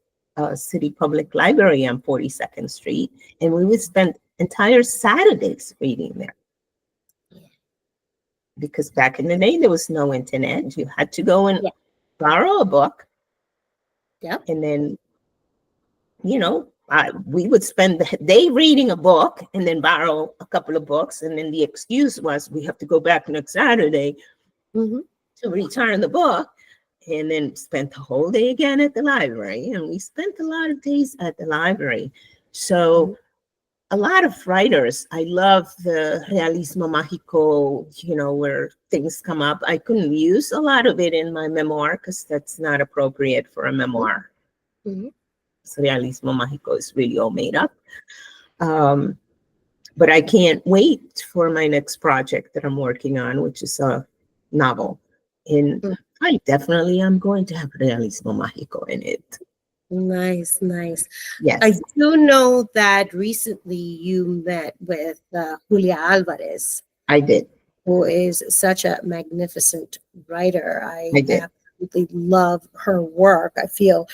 City Public Library on 42nd Street. And we would spend entire Saturdays reading there. Because back in the day, there was no internet. You had to go and borrow a book.
Yep.
And then, we would spend the day reading a book and then borrow a couple of books. And then the excuse was we have to go back next Saturday to return the book, and then spent the whole day again at the library. And we spent a lot of days at the library. So a lot of writers, I love the realismo mágico, where things come up. I couldn't use a lot of it in my memoir because that's not appropriate for a memoir. So realismo mágico is really all made up. But I can't wait for my next project that I'm working on, which is a novel. And I definitely am going to have realismo mágico in it.
Nice, nice.
Yes.
I do know that recently you met with Julia Alvarez.
I did.
Who is such a magnificent writer. I
did.
absolutely love her work. I feel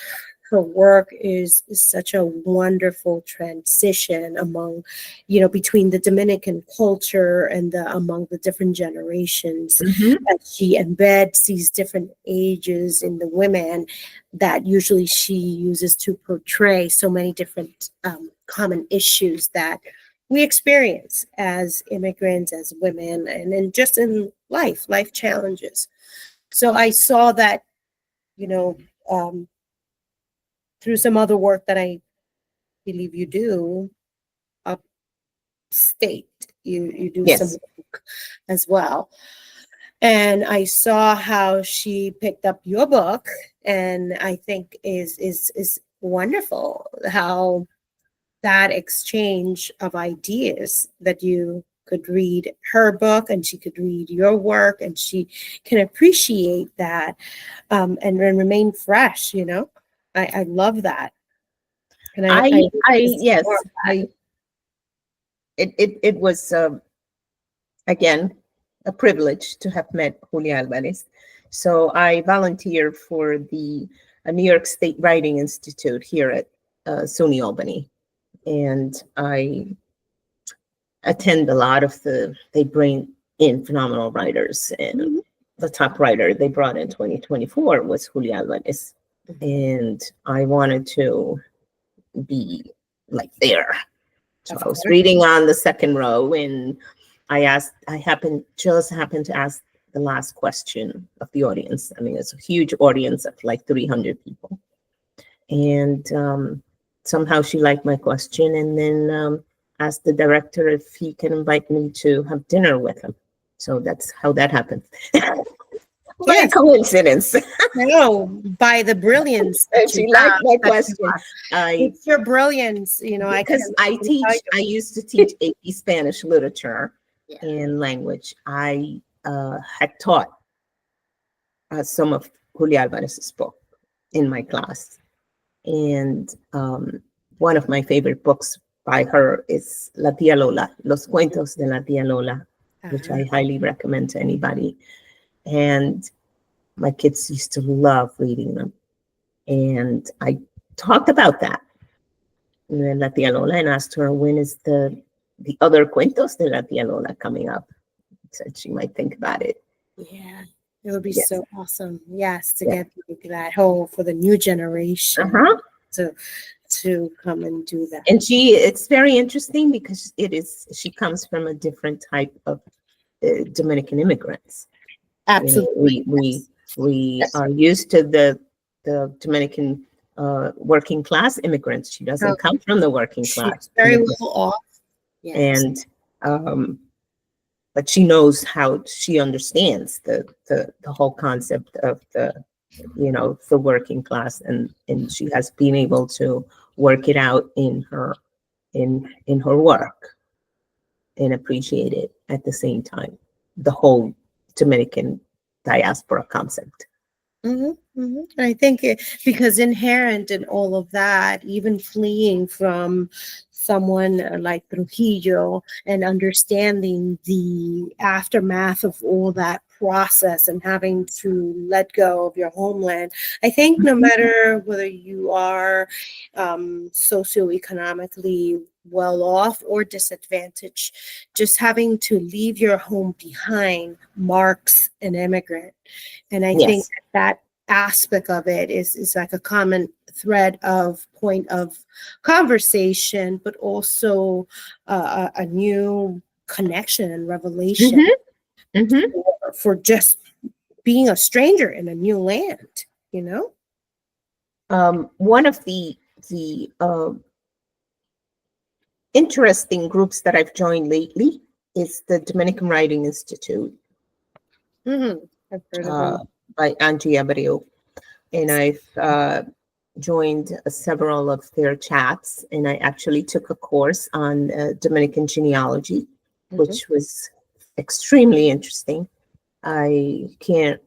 her work is such a wonderful transition among, between the Dominican culture and among the different generations.
Mhm.
As she embeds these different ages in the women that usually she uses to portray so many different common issues that we experience as immigrants, as women, and then just in life challenges. So I saw that, you know, um, through some other work that I believe you do upstate. You do some
Yes.
work as well. And I saw how she picked up your book, and I think is wonderful how that exchange of ideas, that you could read her book and she could read your work, and she can appreciate that, and then remain fresh. I love that. And
I
to see more
yes,
of that.
it was again a privilege to have met Julia Alvarez. So I volunteer for the New York State Writing Institute here at SUNY Albany, and I attend a lot of they bring in phenomenal writers, and
Mhm.
the top writer they brought in 2024 was Julia Alvarez, and I wanted to be like there. So
Of
I was
course.
reading on the second row, and I happened to ask the last question of the audience. I mean, it's a huge audience of like 300 people. And somehow she liked my question, and then asked the director if he can invite me to have dinner with him. So that's how that happened. By
Yes.
coincidence.
No, by the brilliance
And
that you
she liked
have,
my
that
question.
you are. It's your brilliance,
Because
I can tell
I
you.
used to teach AP Spanish literature
Yeah.
and language. I had taught some of Julia Alvarez's book in my class. And one of my favorite books by her is La Tía Lola, Los Cuentos de la Tía Lola, which I highly recommend to anybody. And my kids used to love reading them. And I talked about that, La Tía Lola, and asked her when is the other Cuentos de la Tía Lola coming up. Said she might think about it.
Yeah, it would be
Yes.
so awesome. Yes, to
Yeah.
get that whole for the new generation
Uh-huh.
to come and do that.
And it's very interesting because she comes from a different type of Dominican immigrants.
Absolutely.
We are used to the Dominican working class immigrants. She doesn't come from the working class.
She's very well off. Yes.
And but she knows she understands the whole concept of the working class, and she has been able to work it out in her work and appreciate it at the same time, the whole Dominican diaspora concept.
I think because inherent in all of that, even fleeing from someone like Trujillo and understanding the aftermath of all that process and having to let go of your homeland, I think no matter whether you are socioeconomically well off or disadvantaged, just having to leave your home behind marks an immigrant. And I think
Yes.
that aspect of it is like a common thread of point of conversation, but also a new connection and revelation for just being a stranger in a new land,
One of the interesting groups that I've joined lately is the Dominican Writing Institute.
I've heard of them.
By Angie Abreu. And I've joined several of their chats, and I actually took a course on Dominican genealogy, which was extremely interesting. I can't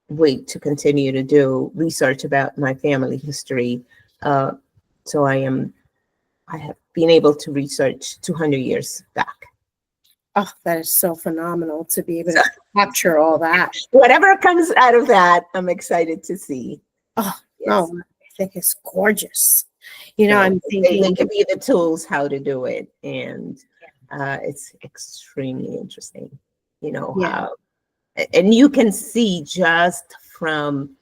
wait to continue to do research about my family history. So I have been able to research 200 years back.
Oh, that is so phenomenal to be able to capture all that.
Whatever comes out of that, I'm excited to see.
Oh,
Yes.
no, I think is gorgeous. You know,
So
I'm
they
thinking,
give you the tools how to do it, and it's extremely interesting. You know
yeah,
how, and you can see just from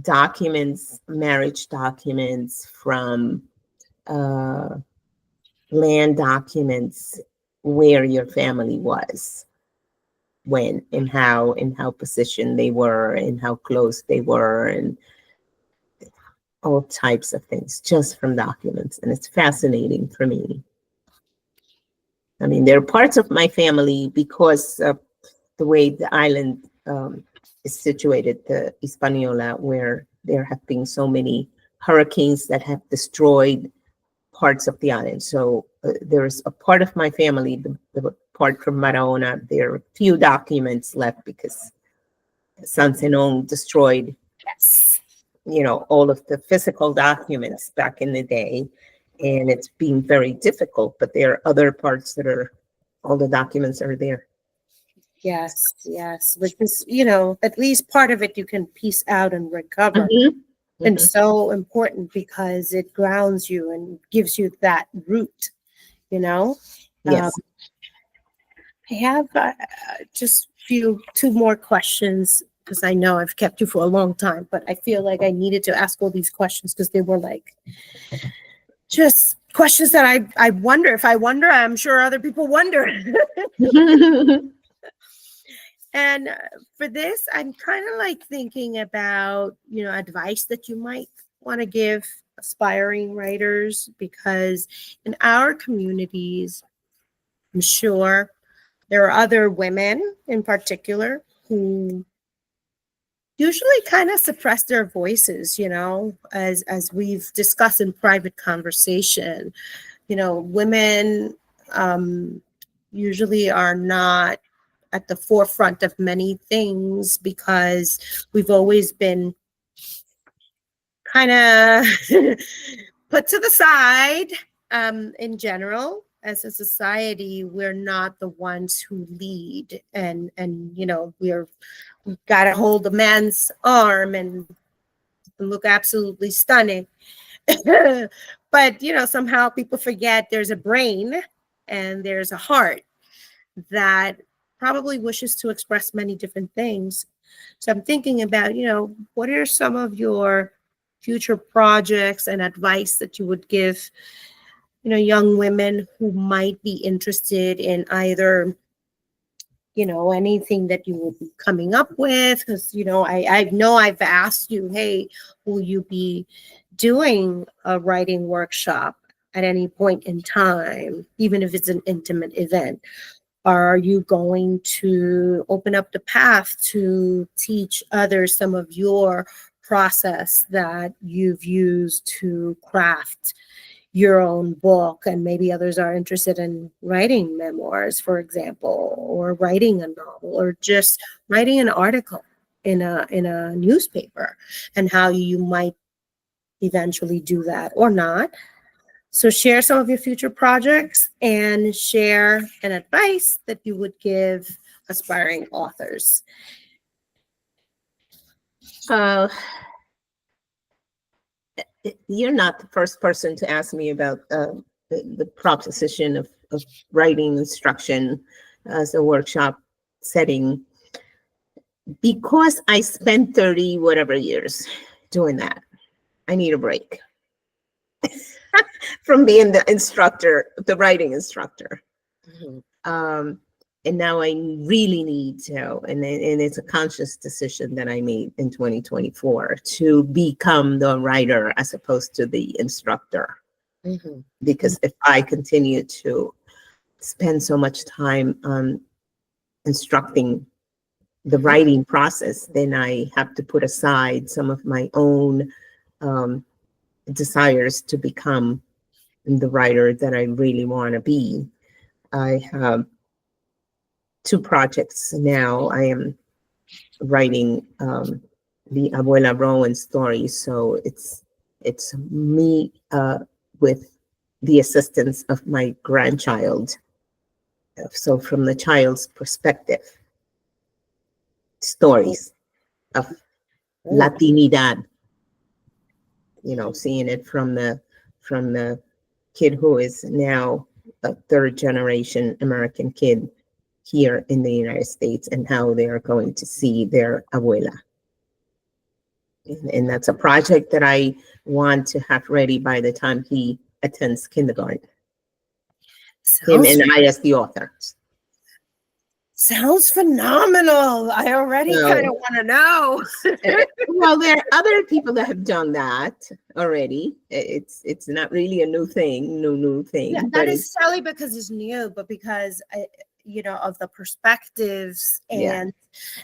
documents, marriage documents, from uh, land documents, where your family was when, and how positioned they were, and how close they were, and all types of things just from documents. And it's fascinating for me. I mean, there are parts of my family, because of the way the island is situated, the Hispaniola, where there have been so many hurricanes that have destroyed parts of the island. So there's a part of my family, the part from Maraona, there are few documents left because San Zenón destroyed,
yes.
you know, all of the physical documents back in the day. And it's been very difficult, but there are other parts that are, all the documents are there.
Yes, yes. Which is, you know, at least part of it you can piece out and recover.
Mhm.
And
Mhm.
so important because it grounds you and gives you that root, you know. Um,
Yes.
I have just two more questions because I know I've kept you for a long time, but I feel like I needed to ask all these questions because they were like just questions that I wonder. If I wonder, I'm sure other people wonder. And for this, I'm kind of like thinking about, you know, advice that you might want to give aspiring writers, because in our communities, I'm sure there are other women in particular who usually kind of suppress their voices, you know, as we've discussed in private conversation. You know, women usually are not at the forefront of many things because we've always been kind of put to the side. In general, as a society, we're not the ones who lead, and you know, we've got to hold a man's arm and look absolutely stunning. But you know, somehow people forget there's a brain and there's a heart that probably wishes to express many different things. So I'm thinking about, you know, what are some of your future projects and advice that you would give, you know, young women who might be interested in either, you know, anything that you will be coming up with? Because, you know, I know I've asked you, hey, will you be doing a writing workshop at any point in time, even if it's an intimate event? Are you going to open up the path to teach others some of your process that you've used to craft your own book? And maybe others are interested in writing memoirs, for example, or writing a novel, or just writing an article in a newspaper, and how you might eventually do that or not. So share some of your future projects and share an advice that you would give aspiring authors.
Uh, you're not the first person to ask me about the proposition of writing instruction as a workshop setting, because I spent 30 whatever years doing that. I need a break from being the instructor, the writing instructor. And now I really need to, and it's a conscious decision that I made in 2024 to become the writer as opposed to the instructor. Because if I continue to spend so much time on instructing the writing process, then I have to put aside some of my own desires to become the writer that I really want to be. I have two projects now. I am writing the Abuela Rowan story, so it's me with the assistance of my grandchild. So from the child's perspective, stories of Latinidad. seeing it from the kid who is now a third generation American kid here in the United States, and how they are going to see their abuela. And that's a project that I want to have ready by the time he attends kindergarten. Him and I as the author.
Sounds phenomenal. I already kind of want to know.
Well, there are other people that have done that already. It's not really a new thing.
Yeah, not necessarily because it's new, but because of the perspectives and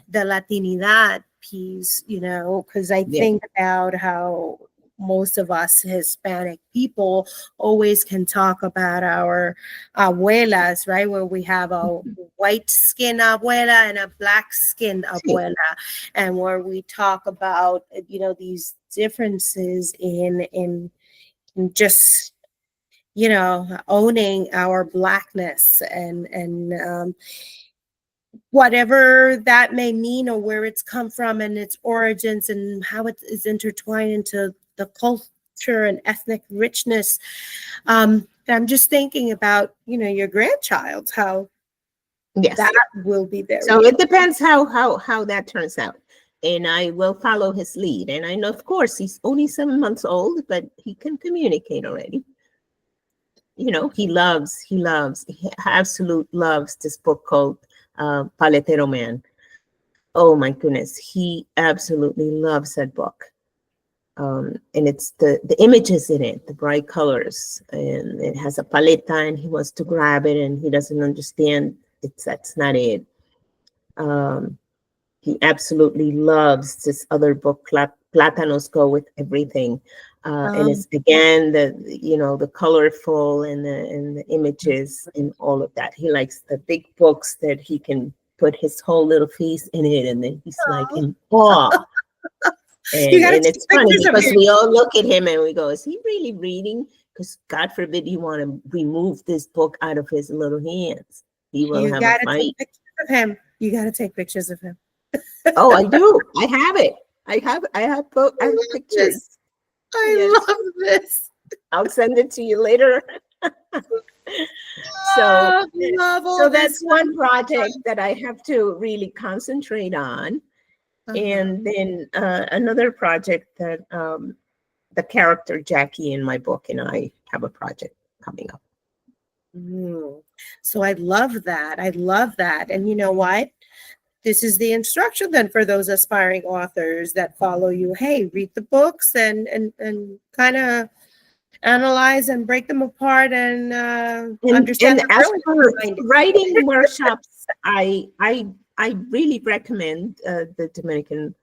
the Latinidad piece. Because I think about how most of us Hispanic people always can talk about our abuelas, right? Where we have a white-skinned abuela and a black-skinned abuela, and where we talk about, these differences in just, owning our blackness and whatever that may mean, or where it's come from and its origins and how it is intertwined into the culture and ethnic richness. And I'm just thinking about, your grandchild, how that will be there.
So it depends how that turns out. And I will follow his lead. And I know, of course, he's only 7 months old, but he can communicate already. He absolutely loves this book called Paletero Man. Oh my goodness, he absolutely loves that book. And it's the images in it, the bright colors, and it has a paleta, and he wants to grab it, and he doesn't understand that's not it. He absolutely loves this other book, Plátanos Go with Everything. And it's again the colorful and the images and all of that. He likes the big books that he can put his whole little face in it, and then he's like in awe. And it's funny because we all look at him and we go, is he really reading? Because God forbid you want to remove this book out of his little hands. He will have a fight.
Take pictures of him. You got to take pictures of him.
Oh, I do. I have it. I have pictures.
I love this.
I'll send it to you later. So that's one project that I have to really concentrate on. And then another project that the character Jackie in my book and I have a project coming up.
So I love that. And you know what? This is the instruction then for those aspiring authors that follow you. Hey, read the books and kind of analyze and break them apart and understand.
And as for writing workshops, I really recommend the Dominican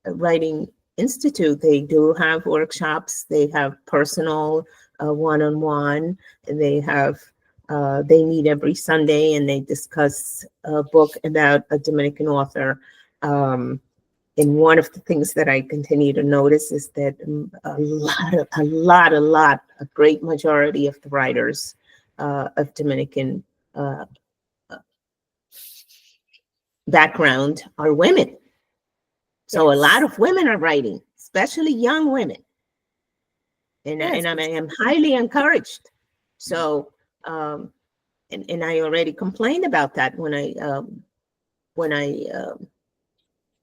Writing Institute. They do have workshops. They have personal one-on-one. They meet every Sunday and they discuss a book about a Dominican author. And one of the things that I continue to notice is that a great majority of the writers of Dominican background are women. So a lot of women are writing, especially young women. And I am highly encouraged. So, and I already complained about that when I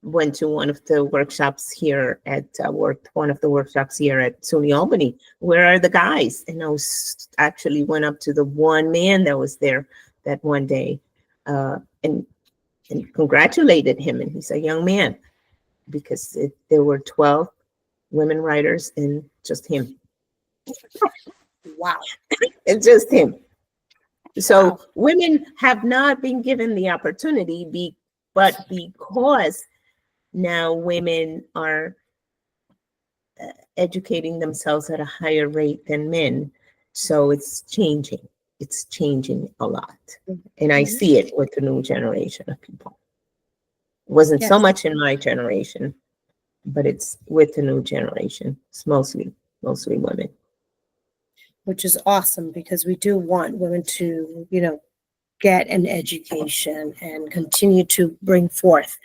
went to one of the workshops here at SUNY Albany. Where are the guys? And I went up to the one man that was there that one day, and congratulated him. And he's a young man, because there were 12 women writers and just him.
Wow.
It's just him. So women have not been given the opportunity, but because now women are educating themselves at a higher rate than men. So it's changing. It's changing a lot. And I see it with the new generation of people. It wasn't so much in my generation, but it's with the new generation. It's mostly women.
Which is awesome, because we do want women to, get an education and continue to bring forth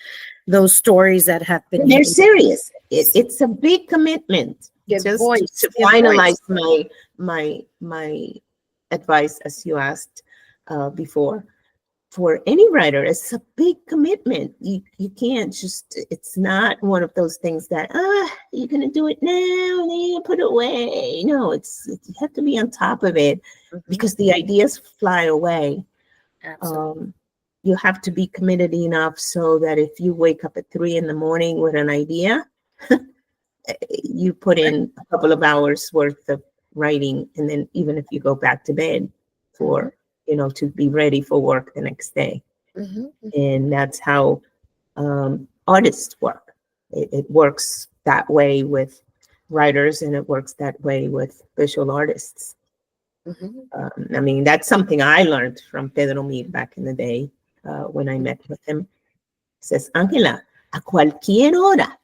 those stories that have been.
They're serious. it's a big commitment.
Your
Just
voice,
to
your
finalize
voice.
my advice, as you asked before, for any writer, it's a big commitment. You can't just, it's not one of those things that, you're going to do it now and then you put it away. No, you have to be on top of it because the ideas fly away.
Absolutely.
You have to be committed enough so that if you wake up at 3 a.m. with an idea, you put in a couple of hours worth of writing. And then even if you go back to bed for, to be ready for work the next day. And that's how artists work. It works that way with writers, and it works that way with visual artists. I mean, that's something I learned from Pedro Mir back in the day when I met with him. He says, Ángela, a cualquier hora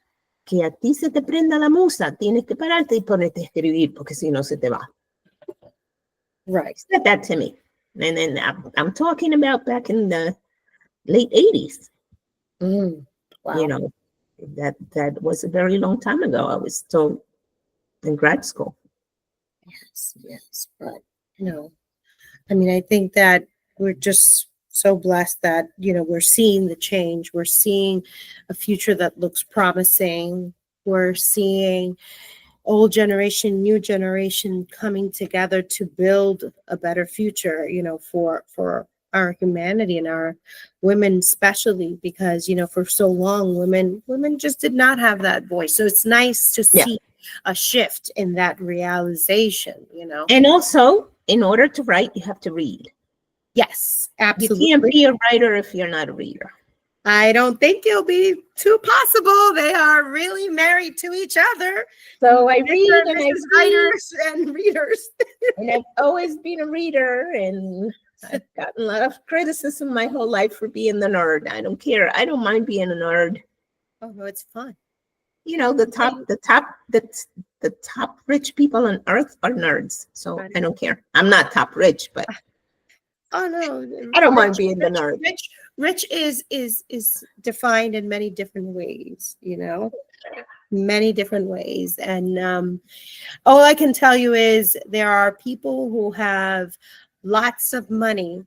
que a ti se te prenda la musa, tienes que pararte y ponerte a escribir, porque si no se te va.
Right.
He said that to me. And then I'm talking about back in the late 80s.
Wow.
That was a very long time ago. I was still in grad school.
Yes. But, I mean, I think that we're just so blessed that, we're seeing the change. We're seeing a future that looks promising. We're seeing old generation, new generation coming together to build a better future, for our humanity and our women, especially because, for so long, women just did not have that voice. So it's nice to see a shift in that realization,
And also, in order to write, you have to read.
Yes, absolutely.
You can't be a writer if you're not a reader.
I don't think it'll be too possible. They are really married to each other.
So I read and I
writers and readers.
And I've always been a reader, and I've gotten a lot of criticism my whole life for being the nerd. I don't care. I don't mind being a nerd.
Oh no, it's fun.
The top rich people on earth are nerds. So I don't care. I'm not top rich, but
oh no,
I don't mind being the nerd.
Rich is defined in many different ways, many different ways. And all I can tell you is there are people who have lots of money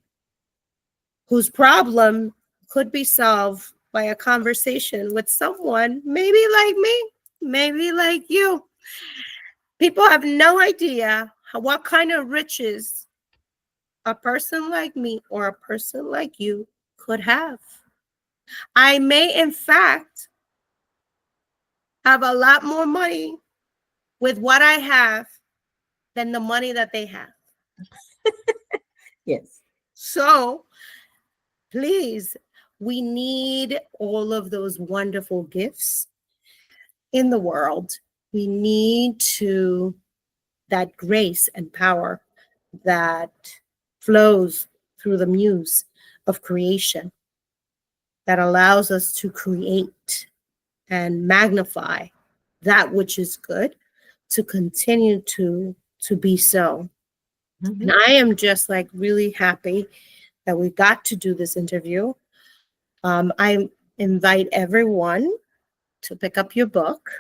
whose problem could be solved by a conversation with someone maybe like me, maybe like you. People have no idea what kind of riches a person like me or a person like you could have. I may, in fact, have a lot more money with what I have than the money that they have.
Yes.
So, please, we need all of those wonderful gifts in the world. We need that grace and power that flows through the muse of creation that allows us to create and magnify that which is good, to continue to be so. And I am just really happy that we got to do this interview. I invite everyone to pick up your book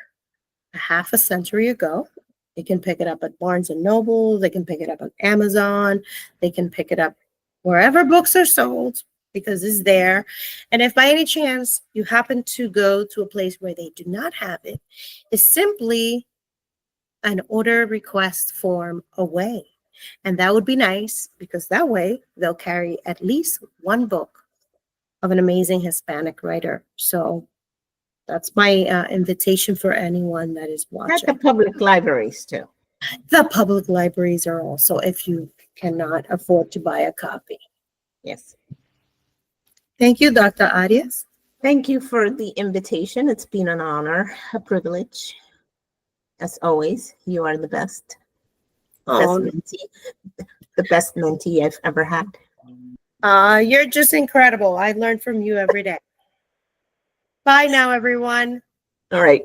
a half a century ago. They can pick it up at Barnes and Noble. They can pick it up on Amazon. They can pick it up wherever books are sold, because it's there. And if by any chance you happen to go to a place where they do not have it, it's simply an order request form away. And that would be nice, because that way they'll carry at least one book of an amazing Hispanic writer. So that's my invitation for anyone that is watching.
At the public libraries too.
The public libraries are also, if you cannot afford to buy a copy.
Yes.
Thank you, Dr. Arias.
Thank you for the invitation. It's been an honor, a privilege. As always, you are the best. The best mentee I've ever had.
You're just incredible. I learn from you every day. Bye now, everyone.
All right.